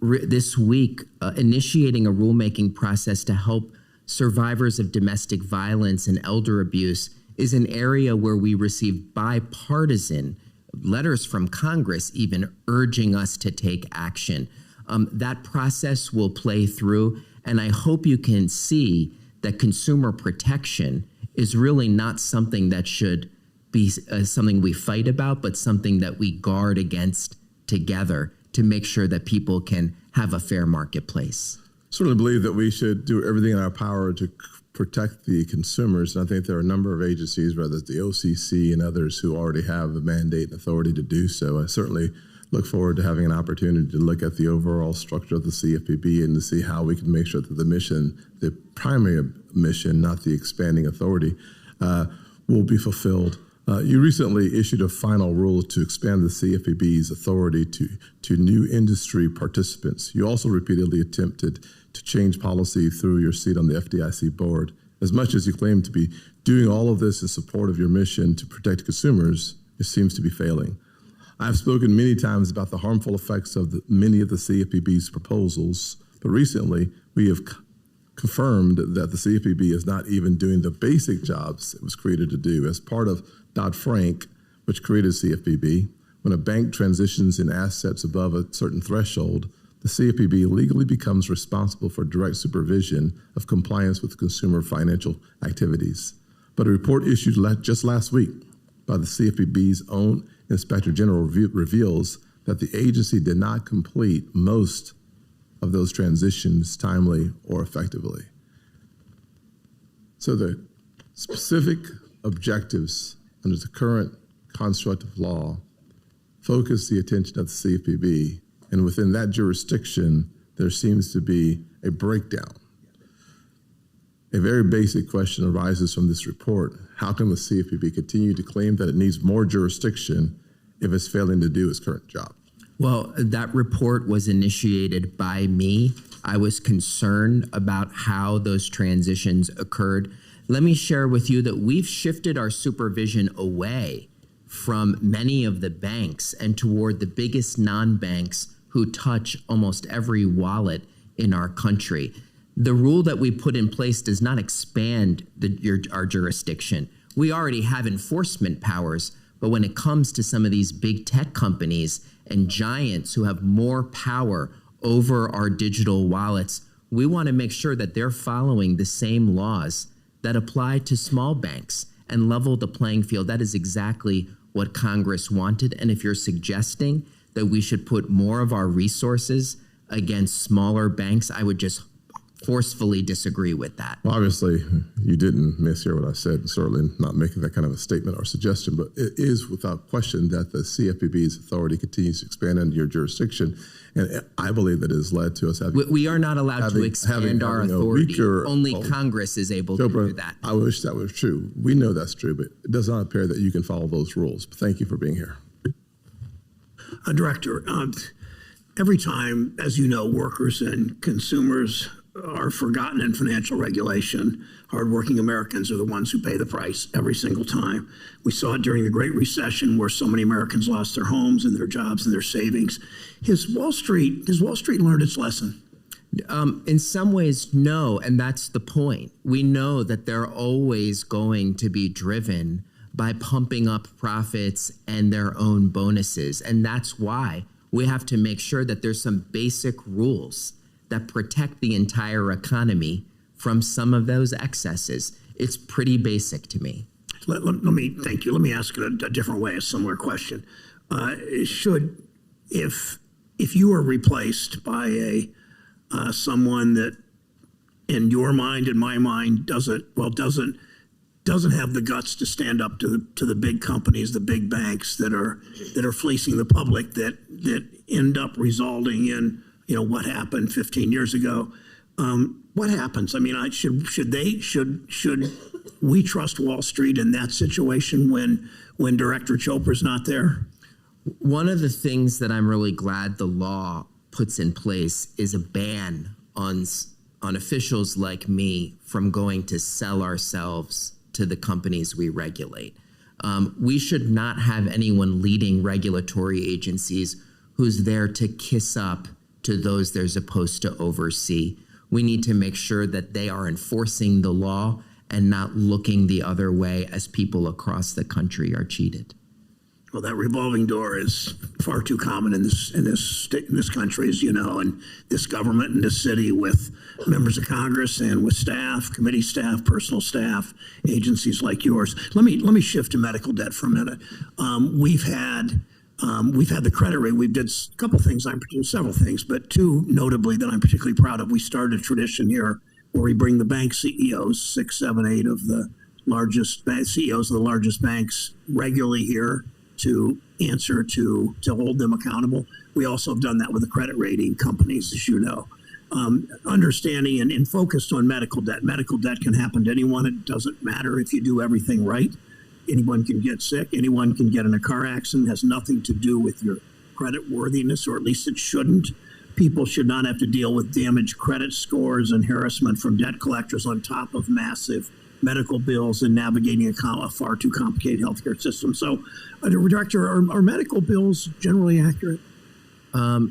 this week, initiating a rulemaking process to help survivors of domestic violence and elder abuse, is an area where we receive bipartisan letters from Congress even urging us to take action. That process will play through, and I hope you can see that consumer protection is really not something that should be something we fight about, but something that we guard against together to make sure that people can have a fair marketplace. Certainly believe that we should do everything in our power to protect the consumers. And I think there are a number of agencies, whether it's the OCC and others, who already have the mandate and authority to do so. I certainly look forward to having an opportunity to look at the overall structure of the CFPB and to see how we can make sure that the mission, the primary mission, not the expanding authority, will be fulfilled. You recently issued a final rule to expand the CFPB's authority to new industry participants. You also repeatedly attempted to change policy through your seat on the FDIC board. As much as you claim to be doing all of this in support of your mission to protect consumers, it seems to be failing. I've spoken many times about the harmful effects of many of the CFPB's proposals, but recently we have confirmed that the CFPB is not even doing the basic jobs it was created to do. As part of Dodd-Frank, which created CFPB, when a bank transitions in assets above a certain threshold, the CFPB legally becomes responsible for direct supervision of compliance with consumer financial activities. But a report issued just last week by the CFPB's own Inspector General reveals that the agency did not complete most of those transitions timely or effectively. So the specific objectives under the current construct of law focus the attention of the CFPB, and within that jurisdiction, there seems to be a breakdown. A very basic question arises from this report. How can the CFPB continue to claim that it needs more jurisdiction if it's failing to do its current job? Well, that report was initiated by me. I was concerned about how those transitions occurred. Let me share with you that we've shifted our supervision away from many of the banks and toward the biggest non-banks who touch almost every wallet in our country. The rule that we put in place does not expand our jurisdiction. We already have enforcement powers, but when it comes to some of these big tech companies and giants who have more power over our digital wallets, we want to make sure that they're following the same laws that apply to small banks and level the playing field. That is exactly what Congress wanted. And if you're suggesting that we should put more of our resources against smaller banks, I would just forcefully disagree with that. Well, obviously, you didn't mishear what I said, certainly not making that kind of a statement or suggestion, but it is without question that the CFPB's authority continues to expand into your jurisdiction, and I believe that it has led to us having... We are not allowed to expand our authority. Only Congress is able to do that. I wish that was true. We know that's true, but it does not appear that you can follow those rules. But thank you for being here. Director, every time, as you know, workers and consumers are forgotten in financial regulation, hardworking Americans are the ones who pay the price every single time. We saw it during the Great Recession, where so many Americans lost their homes and their jobs and their savings. Has Wall Street learned its lesson? In some ways, no, and that's the point. We know that they're always going to be driven by pumping up profits and their own bonuses, and that's why we have to make sure that there's some basic rules that protect the entire economy from some of those excesses. It's pretty basic to me. Let me thank you. Let me ask it a different way, a similar question. If you are replaced by someone that, in your mind, in my mind, doesn't doesn't have the guts to stand up to the big companies, the big banks that are fleecing the public, that end up resulting in what happened 15 years ago. What happens? I mean, should we trust Wall Street in that situation when Director Chopra's not there? One of the things that I'm really glad the law puts in place is a ban on officials like me from going to sell ourselves to the companies we regulate. We should not have anyone leading regulatory agencies who's there to kiss up to those they're supposed to oversee. We need to make sure that they are enforcing the law and not looking the other way as people across the country are cheated. Well, that revolving door is far too common in this country, as you know, and this government and this city, with members of Congress and with staff, committee staff, personal staff, agencies like yours. Let me shift to medical debt for a minute. We've had the credit rate. We did a couple things, several things, but two notably that I'm particularly proud of. We started a tradition here where we bring the bank CEOs, 6, 7, 8 of the largest CEOs of the largest banks regularly here to answer, to hold them accountable. We also have done that with the credit rating companies, as you know. Understanding and focused on medical debt. Medical debt can happen to anyone. It doesn't matter if you do everything right. Anyone can get sick. Anyone can get in a car accident. It has nothing to do with your credit worthiness, or at least it shouldn't. People should not have to deal with damaged credit scores and harassment from debt collectors on top of massive medical bills and navigating a far too complicated healthcare system. So, Director, are medical bills generally accurate?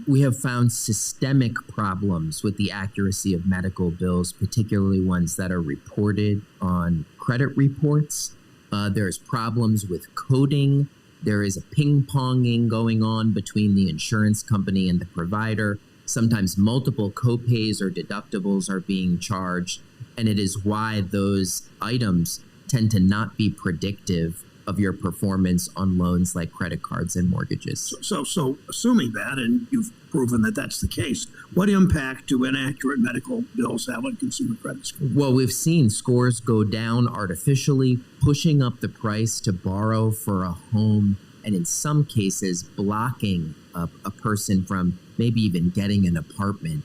We have found systemic problems with the accuracy of medical bills, particularly ones that are reported on credit reports. There's problems with coding. There is a ping-ponging going on between the insurance company and the provider. Sometimes multiple copays or deductibles are being charged. And it is why those items tend to not be predictive of your performance on loans like credit cards and mortgages. So assuming that, and you've proven that that's the case, what impact do inaccurate medical bills have on consumer credit scores? Well, we've seen scores go down artificially, pushing up the price to borrow for a home, and in some cases blocking a person from maybe even getting an apartment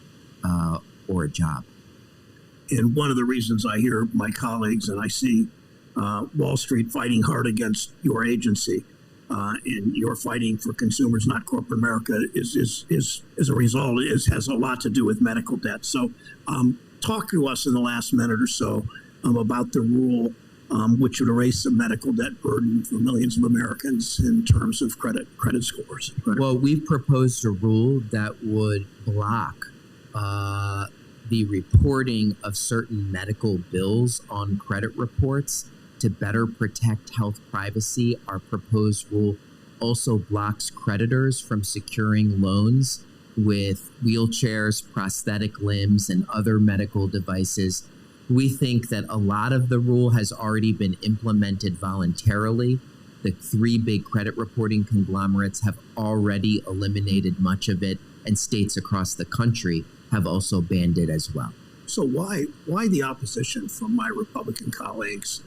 or a job. And one of the reasons I hear my colleagues and I see Wall Street fighting hard against your agency, and you're fighting for consumers, not corporate America, is as a result, has a lot to do with medical debt. So talk to us in the last minute or so about the rule which would erase the medical debt burden for millions of Americans in terms of credit scores. Well, we've proposed a rule that would block the reporting of certain medical bills on credit reports to better protect health privacy. Our proposed rule also blocks creditors from securing loans with wheelchairs, prosthetic limbs, and other medical devices. We think that a lot of the rule has already been implemented voluntarily. The 3 big credit reporting conglomerates have already eliminated much of it, and states across the country have also banned it as well. So why the opposition from my Republican colleagues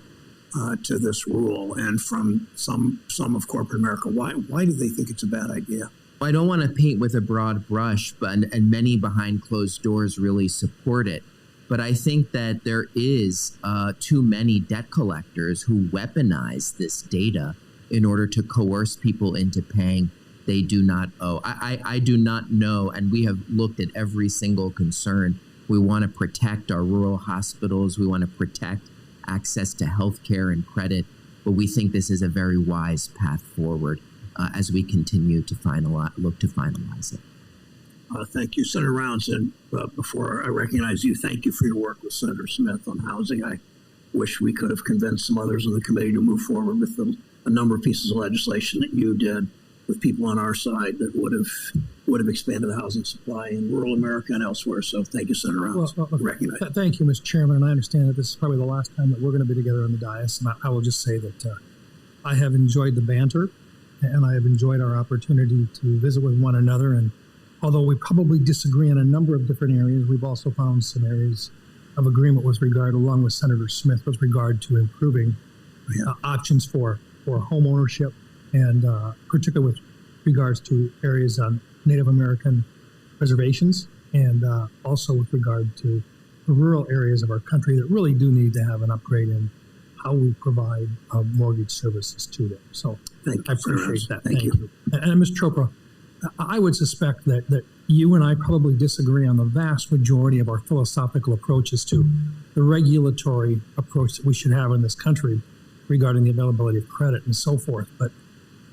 to this rule, and from some of corporate America? Why do they think it's a bad idea? I don't want to paint with a broad brush, and many behind closed doors really support it. But I think that there is too many debt collectors who weaponize this data in order to coerce people into paying they do not owe. I do not know, and we have looked at every single concern. We want to protect our rural hospitals. We want to protect access to health care and credit. But we think this is a very wise path forward as we continue to look to finalize it. Thank you, Senator Rounds. And before I recognize you, thank you for your work with Senator Smith on housing. I wish we could have convinced some others on the committee to move forward with a number of pieces of legislation that you did with people on our side that would have expanded the housing supply in rural America and elsewhere. So thank you, Senator Rounds. Recognize. Thank you, Mr. Chairman. And I understand that this is probably the last time that we're going to be together on the dais. And I will just say that I have enjoyed the banter, and I have enjoyed our opportunity to visit with one another. And although we probably disagree in a number of different areas, we've also found some areas of agreement along with Senator Smith with regard to improving options for home ownership, and particularly with regards to areas on Native American reservations, and also with regard to the rural areas of our country that really do need to have an upgrade in how we provide mortgage services to them. So Thank you, I appreciate that. Thank you. And Ms. Chopra, I would suspect that you and I probably disagree on the vast majority of our philosophical approaches to the regulatory approach that we should have in this country regarding the availability of credit and so forth. But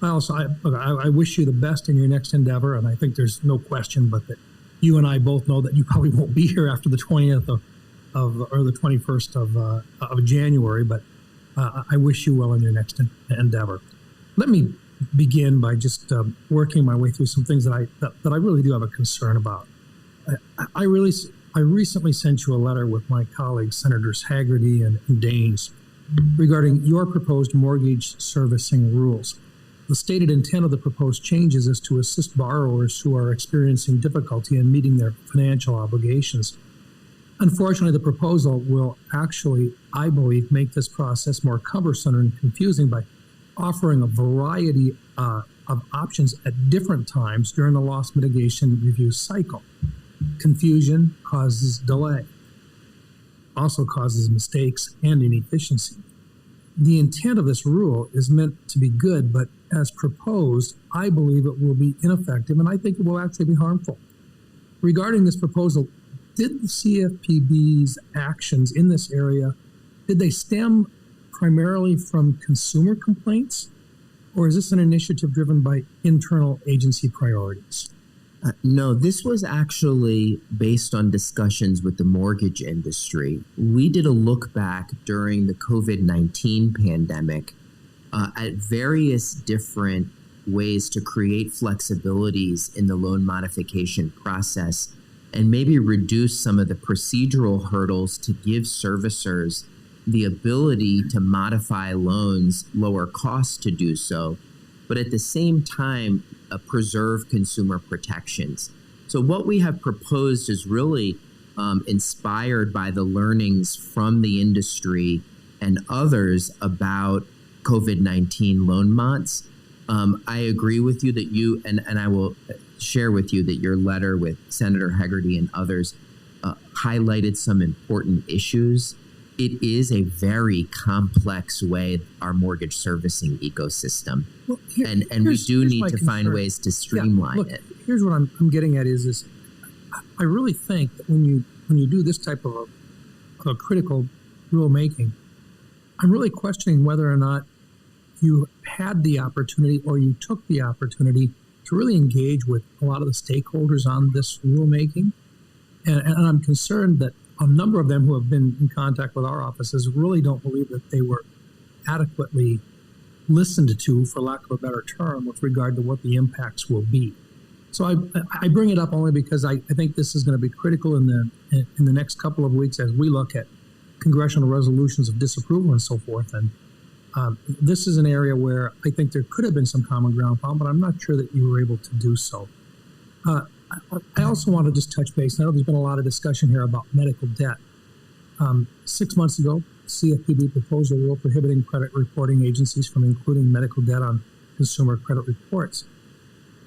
I wish you the best in your next endeavor, and I think there's no question but that you and I both know that you probably won't be here after the 20th or the 21st of January, but I wish you well in your next endeavor. Let me begin by just working my way through some things that I really do have a concern about. I recently sent you a letter with my colleagues, Senators Haggerty and Daines, regarding your proposed mortgage servicing rules. The stated intent of the proposed changes is to assist borrowers who are experiencing difficulty in meeting their financial obligations. Unfortunately, the proposal will actually, I believe, make this process more cumbersome and confusing by offering a variety of options at different times during the loss mitigation review cycle. Confusion causes delay, also causes mistakes and inefficiency. The intent of this rule is meant to be good, but as proposed, I believe it will be ineffective, and I think it will actually be harmful. Regarding this proposal, did the CFPB's actions in this area, did they stem primarily from consumer complaints, or is this an initiative driven by internal agency priorities? No, this was actually based on discussions with the mortgage industry. We did a look back during the COVID-19 pandemic at various different ways to create flexibilities in the loan modification process and maybe reduce some of the procedural hurdles to give servicers the ability to modify loans, lower costs to do so, but at the same time, preserve consumer protections. So what we have proposed is really inspired by the learnings from the industry and others about COVID-19 loan mods. I agree with you that you, and I will share with you that your letter with Senator Haggerty and others highlighted some important issues. It is a very complex way, our mortgage servicing ecosystem. Well, and we do need to find ways to streamline it. Here's what I'm getting at is I really think that when you do this type of a critical rulemaking, I'm really questioning whether or not you had the opportunity or you took the opportunity to really engage with a lot of the stakeholders on this rulemaking. And I'm concerned that a number of them who have been in contact with our offices really don't believe that they were adequately listened to, for lack of a better term, with regard to what the impacts will be. So I bring it up only because I think this is going to be critical in the next couple of weeks as we look at congressional resolutions of disapproval and so forth. And this is an area where I think there could have been some common ground found, but I'm not sure that you were able to do so. I also want to just touch base. I know there's been a lot of discussion here about medical debt. 6 months ago, CFPB proposed a rule prohibiting credit reporting agencies from including medical debt on consumer credit reports.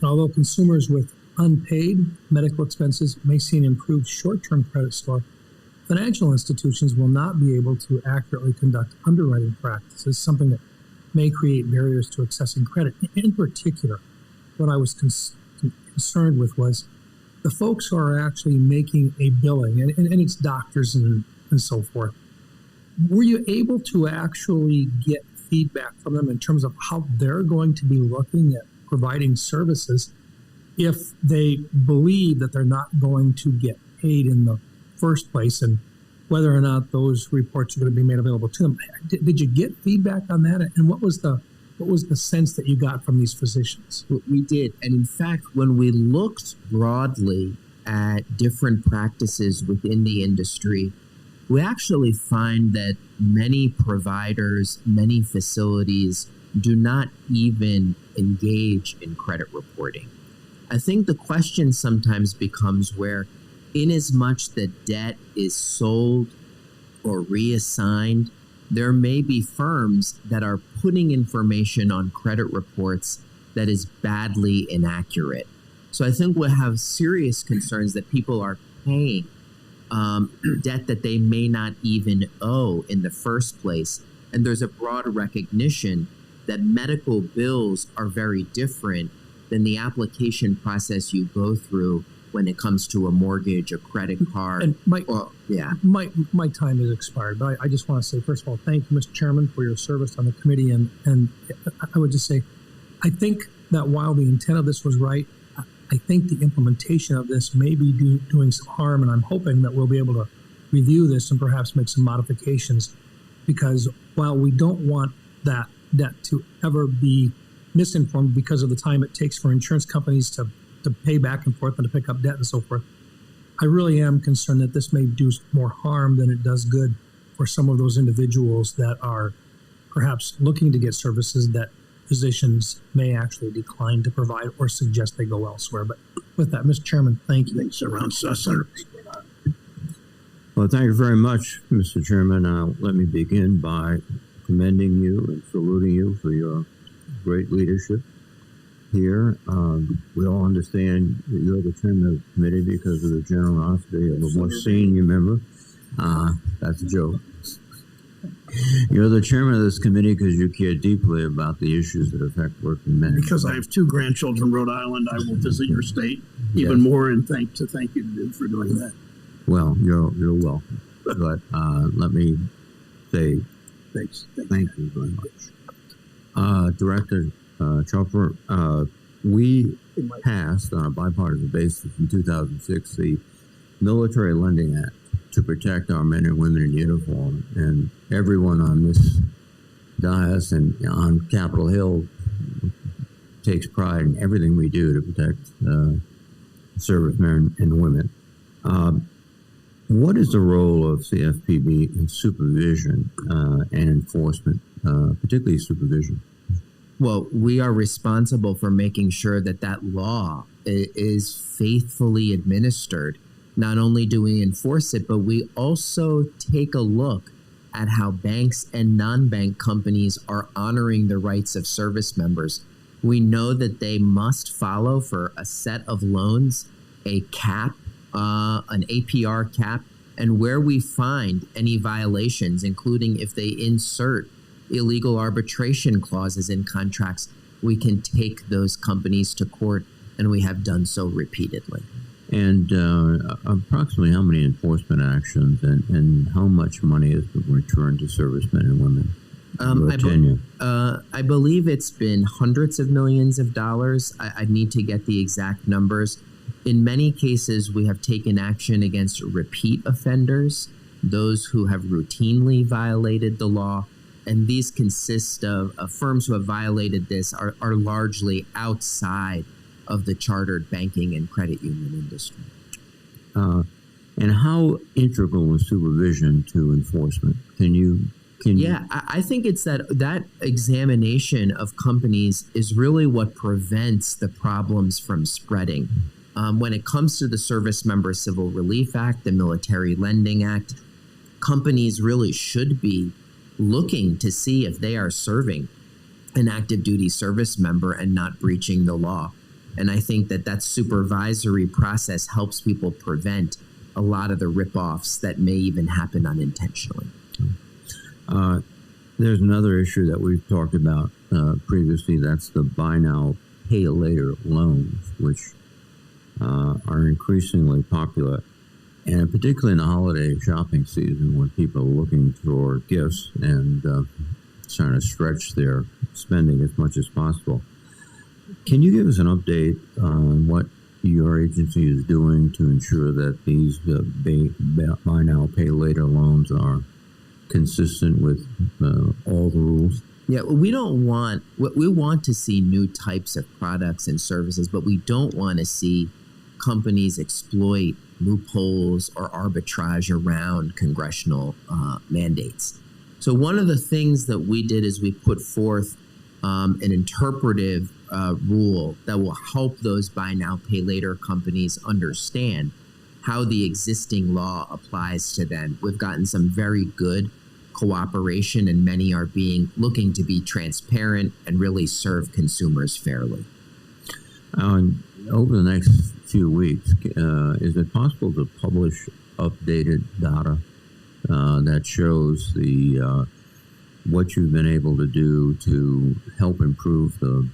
And although consumers with unpaid medical expenses may see an improved short-term credit score, financial institutions will not be able to accurately conduct underwriting practices, something that may create barriers to accessing credit. In particular, what I was concerned with was the folks who are actually making a billing, and it's doctors and so forth. Were you able to actually get feedback from them in terms of how they're going to be looking at providing services if they believe that they're not going to get paid in the first place, and whether or not those reports are going to be made available to them? Did you get feedback on that? And what was the sense that you got from these physicians? We did. And in fact, when we looked broadly at different practices within the industry, we actually find that many providers, many facilities do not even engage in credit reporting. I think the question sometimes becomes where, in as much that debt is sold or reassigned, there may be firms that are putting information on credit reports that is badly inaccurate. So I think we'll have serious concerns that people are paying debt that they may not even owe in the first place. And there's a broad recognition that medical bills are very different than the application process you go through when it comes to a mortgage, a credit card. And my time is expired, but I just want to say, first of all, thank you, Mr. Chairman, for your service on the committee. And I would just say, I think that while the intent of this was right, I think the implementation of this may be doing some harm, and I'm hoping that we'll be able to review this and perhaps make some modifications, because while we don't want that debt to ever be misinformed because of the time it takes for insurance companies to pay back and forth and to pick up debt and so forth, I really am concerned that this may do more harm than it does good for some of those individuals that are perhaps looking to get services that physicians may actually decline to provide or suggest they go elsewhere. But with that, Mr. Chairman, thank you. Thanks, Senator. Well, thank you very much, Mr. Chairman. Let me begin by commending you and saluting you for your great leadership here. We all understand that you're the chairman of the committee because of the generosity of a more senior member. That's a joke. You're the chairman of this committee because you care deeply about the issues that affect working men. Because I have 2 grandchildren in Rhode Island, I will visit your state even more and thank you for doing that. Well, you're welcome. But let me say Thanks. Thank you very much. Director Chopper, we passed on a bipartisan basis in 2006 the Military Lending Act to protect our men and women in uniform, and everyone on this dais and on Capitol Hill takes pride in everything we do to protect servicemen and women. What is the role of CFPB in supervision and enforcement, particularly supervision? Well, we are responsible for making sure that that law is faithfully administered. Not only do we enforce it, but we also take a look at how banks and non-bank companies are honoring the rights of service members. We know that they must follow for a set of loans a cap, an APR cap, and where we find any violations, including if they insert illegal arbitration clauses in contracts, we can take those companies to court, and we have done so repeatedly. And approximately how many enforcement actions and how much money has been returned to servicemen and women? I believe it's been hundreds of millions of dollars. I need to get the exact numbers. In many cases, we have taken action against repeat offenders, those who have routinely violated the law. And these consist of firms who have violated this are largely outside of the chartered banking and credit union industry. And how integral is supervision to enforcement? I think it's that examination of companies is really what prevents the problems from spreading. When it comes to the Service Member Civil Relief Act, the Military Lending Act, companies really should be looking to see if they are serving an active duty service member and not breaching the law. And I think that supervisory process helps people prevent a lot of the ripoffs that may even happen unintentionally. There's another issue that we've talked about previously. That's the buy now, pay later loans, which are increasingly popular. And particularly in the holiday shopping season when people are looking for gifts and trying to stretch their spending as much as possible. Can you give us an update on what your agency is doing to ensure that these buy now, pay later loans are consistent with all the rules? Yeah, we want to see new types of products and services, but we don't want to see companies exploit loopholes or arbitrage around congressional mandates. So one of the things that we did is we put forth an interpretive rule that will help those buy now, pay later companies understand how the existing law applies to them. We've gotten some very good cooperation, and many are looking to be transparent and really serve consumers fairly. Over the next few weeks, is it possible to publish updated data that shows what you've been able to do to help improve the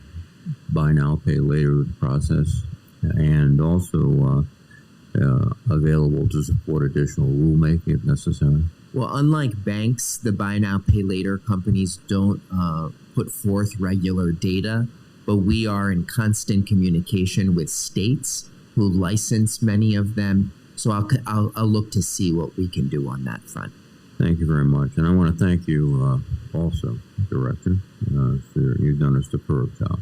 buy now, pay later process, and also available to support additional rulemaking if necessary? Well, unlike banks, the buy now, pay later companies don't put forth regular data, but we are in constant communication with states who license many of them. So I'll look to see what we can do on that front. Thank you very much. And I want to thank you also, Director, you've done a superb job.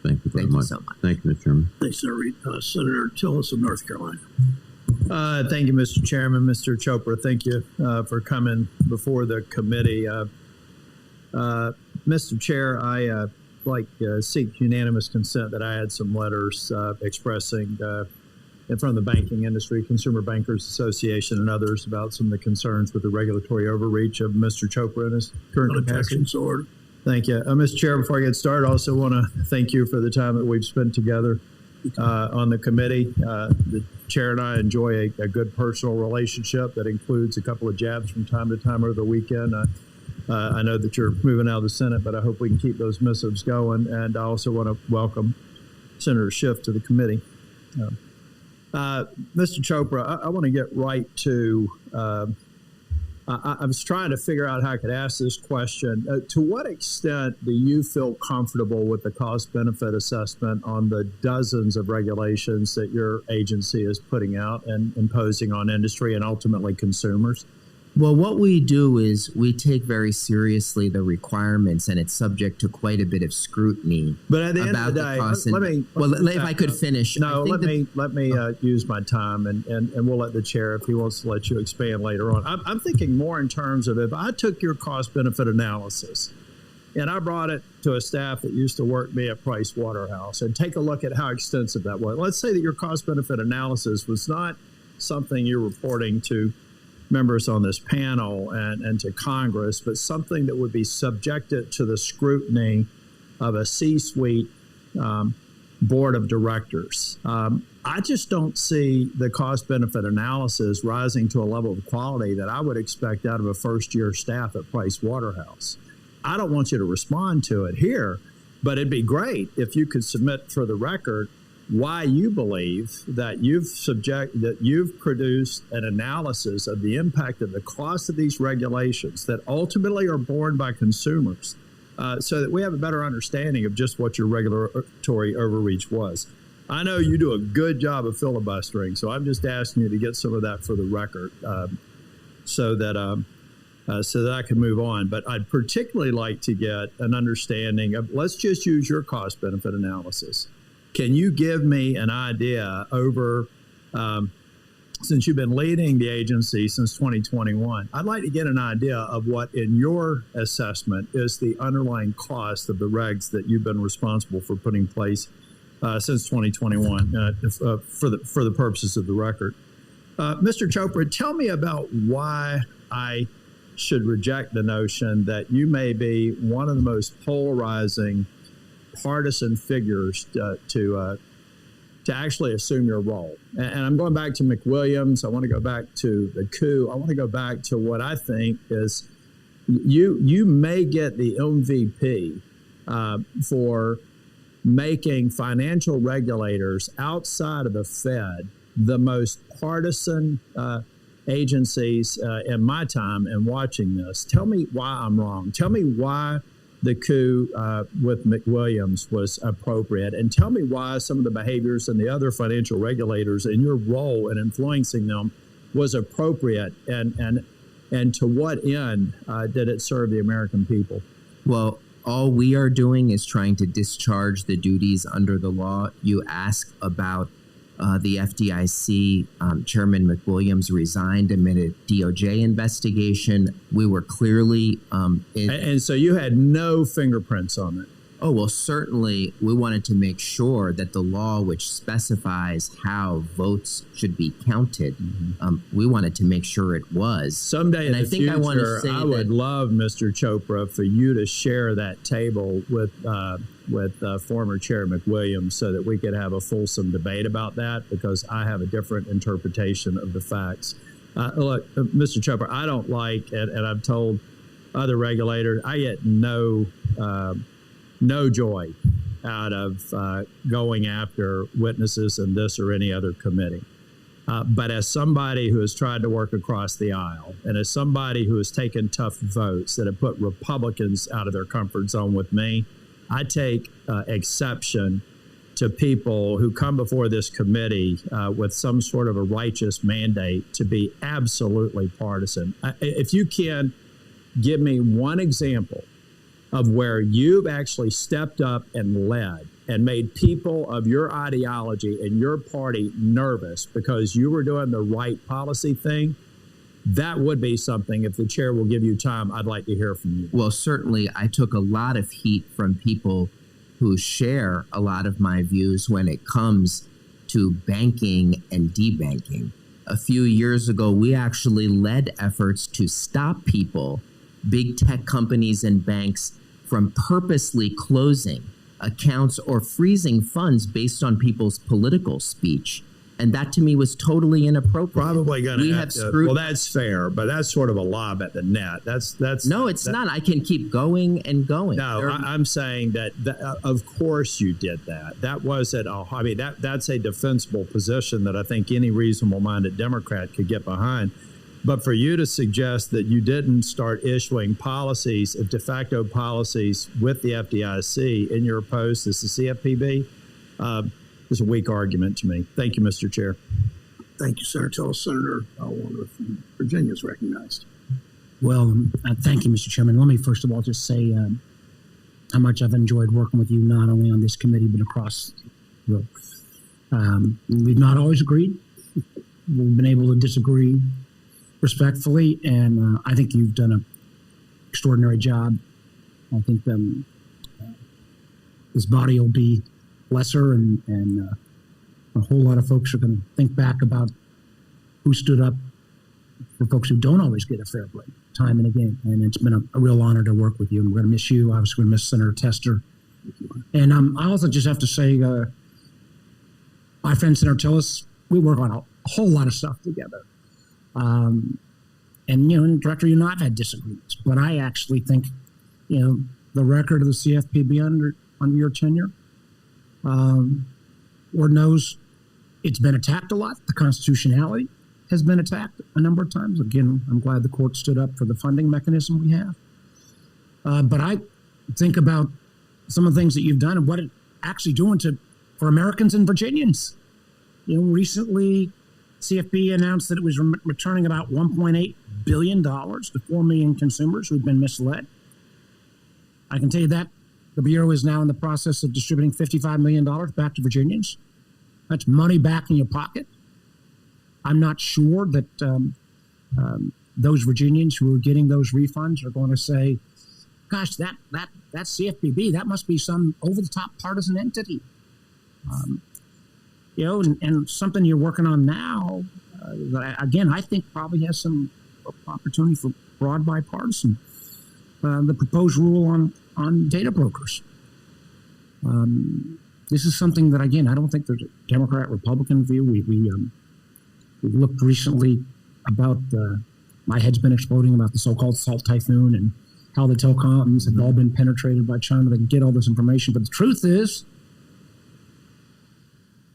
Thank you very much. So much. Thank you, Mr. Chairman. Thanks, Senator Tillis of North Carolina. Thank you, Mr. Chairman. Mr. Chopra, thank you for coming before the committee. Mr. Chair, I seek unanimous consent that I had some letters expressing from the banking industry, Consumer Bankers Association, and others about some of the concerns with the regulatory overreach of Mr. Chopra in his current capacity. Thank you. Mr. Chair, before I get started, I also want to thank you for the time that we've spent together on the committee. The chair and I enjoy a good personal relationship that includes a couple of jabs from time to time over the weekend. I know that you're moving out of the Senate, but I hope we can keep those missives going. And I also want to welcome Senator Schiff to the committee. Mr. Chopra, I want to get right to, I was trying to figure out how I could ask this question. To what extent do you feel comfortable with the cost-benefit assessment on the dozens of regulations that your agency is putting out and imposing on industry and ultimately consumers? Well, what we do is we take very seriously the requirements, and it's subject to quite a bit of scrutiny. But at the end of the day, if I could finish. No, let me use my time, and we'll let the chair, if he wants to let you expand later on. I'm thinking more in terms of if I took your cost-benefit analysis and I brought it to a staff that used to work me at Price Waterhouse and take a look at how extensive that was. Let's say that your cost-benefit analysis was not something you're reporting to members on this panel and to Congress, but something that would be subjected to the scrutiny of a C-suite board of directors. I just don't see the cost-benefit analysis rising to a level of quality that I would expect out of a first-year staff at Price Waterhouse. I don't want you to respond to it here, but it'd be great if you could submit for the record why you believe that you've produced an analysis of the impact of the cost of these regulations that ultimately are borne by consumers, so that we have a better understanding of just what your regulatory overreach was. I know you do a good job of filibustering, so I'm just asking you to get some of that for the record, so that I can move on. But I'd particularly like to get an understanding of, let's just use your cost-benefit analysis. Can you give me an idea over, since you've been leading the agency since 2021, I'd like to get an idea of what, in your assessment, is the underlying cost of the regs that you've been responsible for putting in place since 2021 for the purposes of the record. Mr. Chopra, tell me about why I should reject the notion that you may be one of the most polarizing partisan figures to actually assume your role. And I'm going back to McWilliams. I want to go back to the coup. I want to go back to what I think is you may get the MVP for making financial regulators outside of the Fed the most partisan agencies in my time in watching this. Tell me why I'm wrong. Tell me why the coup with McWilliams was appropriate, and tell me why some of the behaviors and the other financial regulators in your role in influencing them was appropriate, and to what end did it serve the American people? Well, all we are doing is trying to discharge the duties under the law. You ask about the FDIC. Chairman McWilliams resigned amid a DOJ investigation. We were clearly... and so you had no fingerprints on it? Oh, well, certainly we wanted to make sure that the law which specifies how votes should be counted, we wanted to make sure it was. Someday and in the future, I would love, Mr. Chopra, for you to share that table with former Chair McWilliams so that we could have a fulsome debate about that, because I have a different interpretation of the facts. Look, Mr. Chopra, I don't like, and I've told other regulators, I get no joy out of going after witnesses in this or any other committee. But as somebody who has tried to work across the aisle, and as somebody who has taken tough votes that have put Republicans out of their comfort zone with me, I take exception to people who come before this committee with some sort of a righteous mandate to be absolutely partisan. If you can give me one example of where you've actually stepped up and led and made people of your ideology and your party nervous because you were doing the right policy thing, that would be something, if the chair will give you time, I'd like to hear from you. Well, certainly I took a lot of heat from people who share a lot of my views when it comes to banking and debanking. A few years ago, we actually led efforts to stop people, big tech companies and banks, from purposely closing accounts or freezing funds based on people's political speech. And that to me was totally inappropriate. Probably going to have to. Well, that's fair, but that's sort of a lob at the net. That's no, it's not. I can keep going and going. No, I'm saying that of course you did that. That wasn't. I mean, that's a defensible position that I think any reasonable-minded Democrat could get behind. But for you to suggest that you didn't start issuing policies, de facto policies with the FDIC in your post as the CFPB, is a weak argument to me. Thank you, Mr. Chair. Thank you, Senator. Senator Warner from Virginia is recognized. Well, thank you, Mr. Chairman. Let me first of all just say how much I've enjoyed working with you, not only on this committee, but across the we've not always agreed. We've been able to disagree respectfully, and I think you've done an extraordinary job. I think this body will be lesser, and a whole lot of folks are going to think back about who stood up for folks who don't always get a fair break time and again. And it's been a real honor to work with you. And we're going to miss you. Obviously, we're going to miss Senator Tester. And I also just have to say, my friend Senator Tillis, we work on a whole lot of stuff together. And, and Director, you know, I've had disagreements, but I actually think, the record of the CFPB under your tenure, Lord knows it's been attacked a lot. The constitutionality has been attacked a number of times. Again, I'm glad the court stood up for the funding mechanism we have. But I think about some of the things that you've done and what it's actually doing for Americans and Virginians. Recently, CFP announced that it was returning about $1.8 billion to 4 million consumers who've been misled. I can tell you that the Bureau is now in the process of distributing $55 million back to Virginians. That's money back in your pocket. I'm not sure that those Virginians who are getting those refunds are going to say, gosh, that CFPB, that must be some over-the-top partisan entity. And something you're working on now, that again, I think probably has some opportunity for broad bipartisan. The proposed rule on data brokers. This is something that, again, I don't think there's a Democrat-Republican view. We looked recently about my head's been exploding about the so-called salt typhoon and how the telecoms have all been penetrated by China. They can get all this information. But the truth is,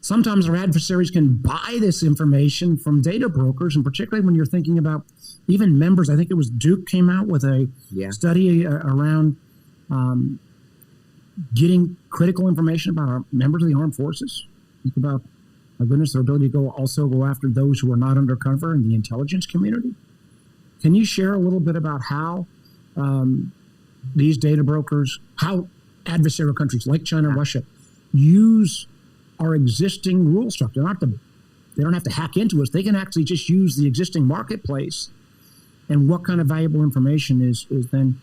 sometimes our adversaries can buy this information from data brokers, and particularly when you're thinking about even members. I think it was Duke came out with a study around getting critical information about our members of the armed forces. Think about, my goodness, their ability to go after those who are not undercover in the intelligence community. Can you share a little bit about how these data brokers, how adversarial countries like China and Russia use our existing rule structure? They don't have to hack into us. They can actually just use the existing marketplace, and what kind of valuable information is then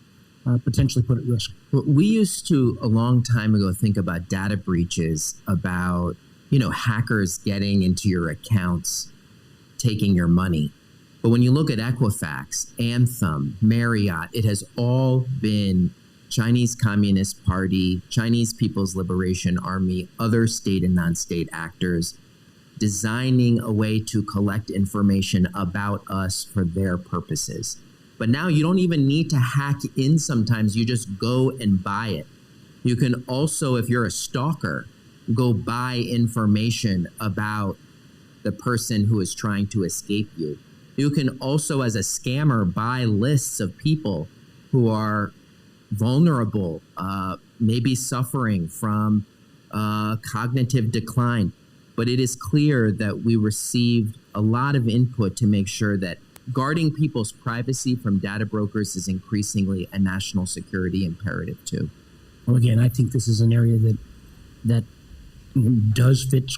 potentially put at risk. Well, we used to, a long time ago, think about data breaches, about, hackers getting into your accounts, taking your money. But when you look at Equifax, Anthem, Marriott, it has all been Chinese Communist Party, Chinese People's Liberation Army, other state and non-state actors designing a way to collect information about us for their purposes. But now you don't even need to hack in sometimes. You just go and buy it. You can also, if you're a stalker, go buy information about the person who is trying to escape you. You can also, as a scammer, buy lists of people who are vulnerable, maybe suffering from cognitive decline. But it is clear that we received a lot of input to make sure that guarding people's privacy from data brokers is increasingly a national security imperative too. Well, again, I think this is an area that does fit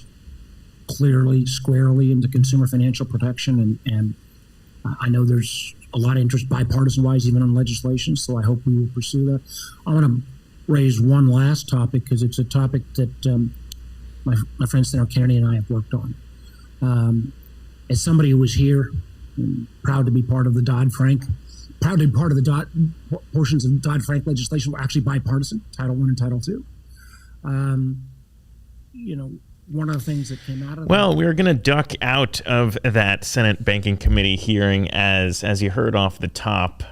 clearly, squarely into consumer financial protection, and I know there's a lot of interest bipartisan-wise, even on legislation, so I hope we will pursue that. I want to raise one last topic because it's a topic that my friend Senator Kennedy and I have worked on. As somebody who was here, proud to be part of the Dodd-Frank, proud to be part of the portions of Dodd-Frank legislation were actually bipartisan, Title I and Title II. One of the things that came out of Well, we're going to duck out of that Senate Banking Committee hearing as you heard off the top,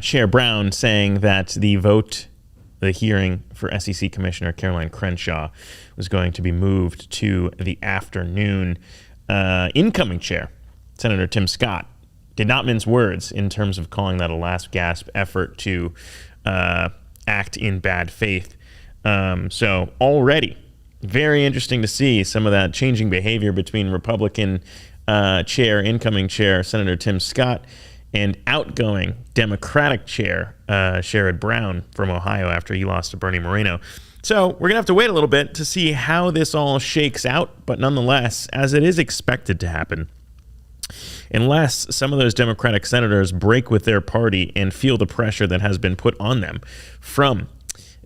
Chair Brown saying that the hearing for SEC Commissioner Caroline Crenshaw was going to be moved to the afternoon. Incoming chair, Senator Tim Scott, did not mince words in terms of calling that a last gasp effort to act in bad faith. So already very interesting to see some of that changing behavior between Republican incoming chair, Senator Tim Scott, and outgoing Democratic chair, Sherrod Brown from Ohio after he lost to Bernie Moreno. So we're going to have to wait a little bit to see how this all shakes out. But nonetheless, as it is expected to happen, unless some of those Democratic senators break with their party and feel the pressure that has been put on them from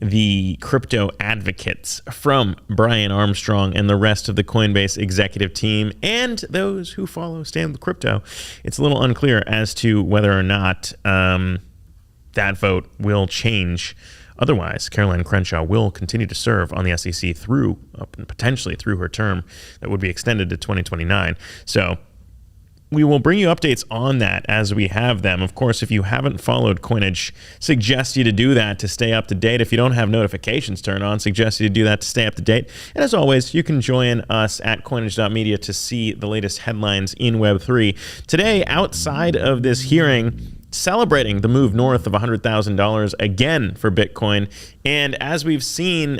the crypto advocates, from Brian Armstrong and the rest of the Coinbase executive team and those who follow Stand With Crypto, it's a little unclear as to whether or not that vote will change. Otherwise, Caroline Crenshaw will continue to serve on the SEC potentially through her term that would be extended to 2029. So we will bring you updates on that as we have them. Of course, if you haven't followed Coinage, suggest you to do that to stay up to date. If you don't have notifications turned on, suggest you to do that to stay up to date. And as always, you can join us at coinage.media to see the latest headlines in Web3. Today, outside of this hearing, celebrating the move north of $100,000 again for Bitcoin. And as we've seen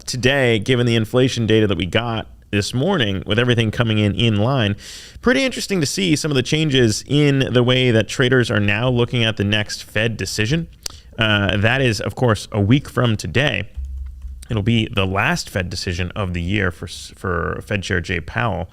today, given the inflation data that we got this morning with everything coming in line, pretty interesting to see some of the changes in the way that traders are now looking at the next Fed decision. That is, of course, a week from today. It'll be the last Fed decision of the year for Fed Chair Jay Powell.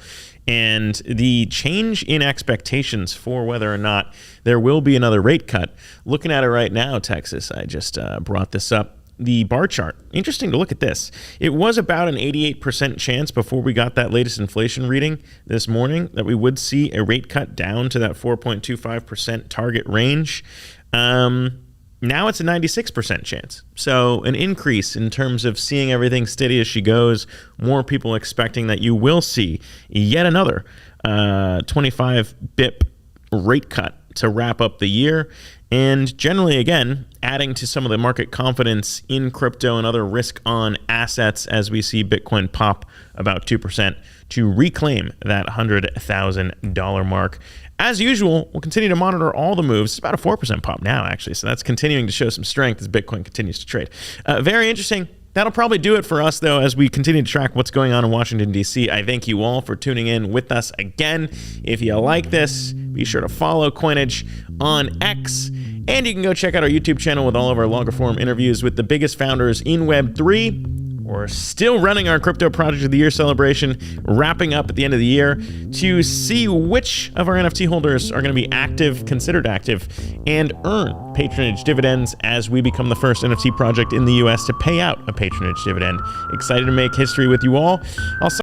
And the change in expectations for whether or not there will be another rate cut. Looking at it right now, Texas, I just brought this up. The bar chart, interesting to look at this. It was about an 88% chance before we got that latest inflation reading this morning that we would see a rate cut down to that 4.25% target range. Now it's a 96% chance. So an increase in terms of seeing everything steady as she goes, more people expecting that you will see yet another 25 BIP rate cut to wrap up the year. And generally, again, adding to some of the market confidence in crypto and other risk-on assets as we see Bitcoin pop about 2% to reclaim that $100,000 mark. As usual, we'll continue to monitor all the moves. It's about a 4% pop now, actually, so that's continuing to show some strength as Bitcoin continues to trade. Very interesting. That'll probably do it for us, though, as we continue to track what's going on in Washington, D.C. I thank you all for tuning in with us again. If you like this, be sure to follow Coinage on X. And you can go check out our YouTube channel with all of our longer form interviews with the biggest founders in Web3. We're still running our Crypto Project of the Year celebration, wrapping up at the end of the year to see which of our NFT holders are going to be active, considered active, and earn patronage dividends as we become the first NFT project in the US to pay out a patronage dividend. Excited to make history with you all.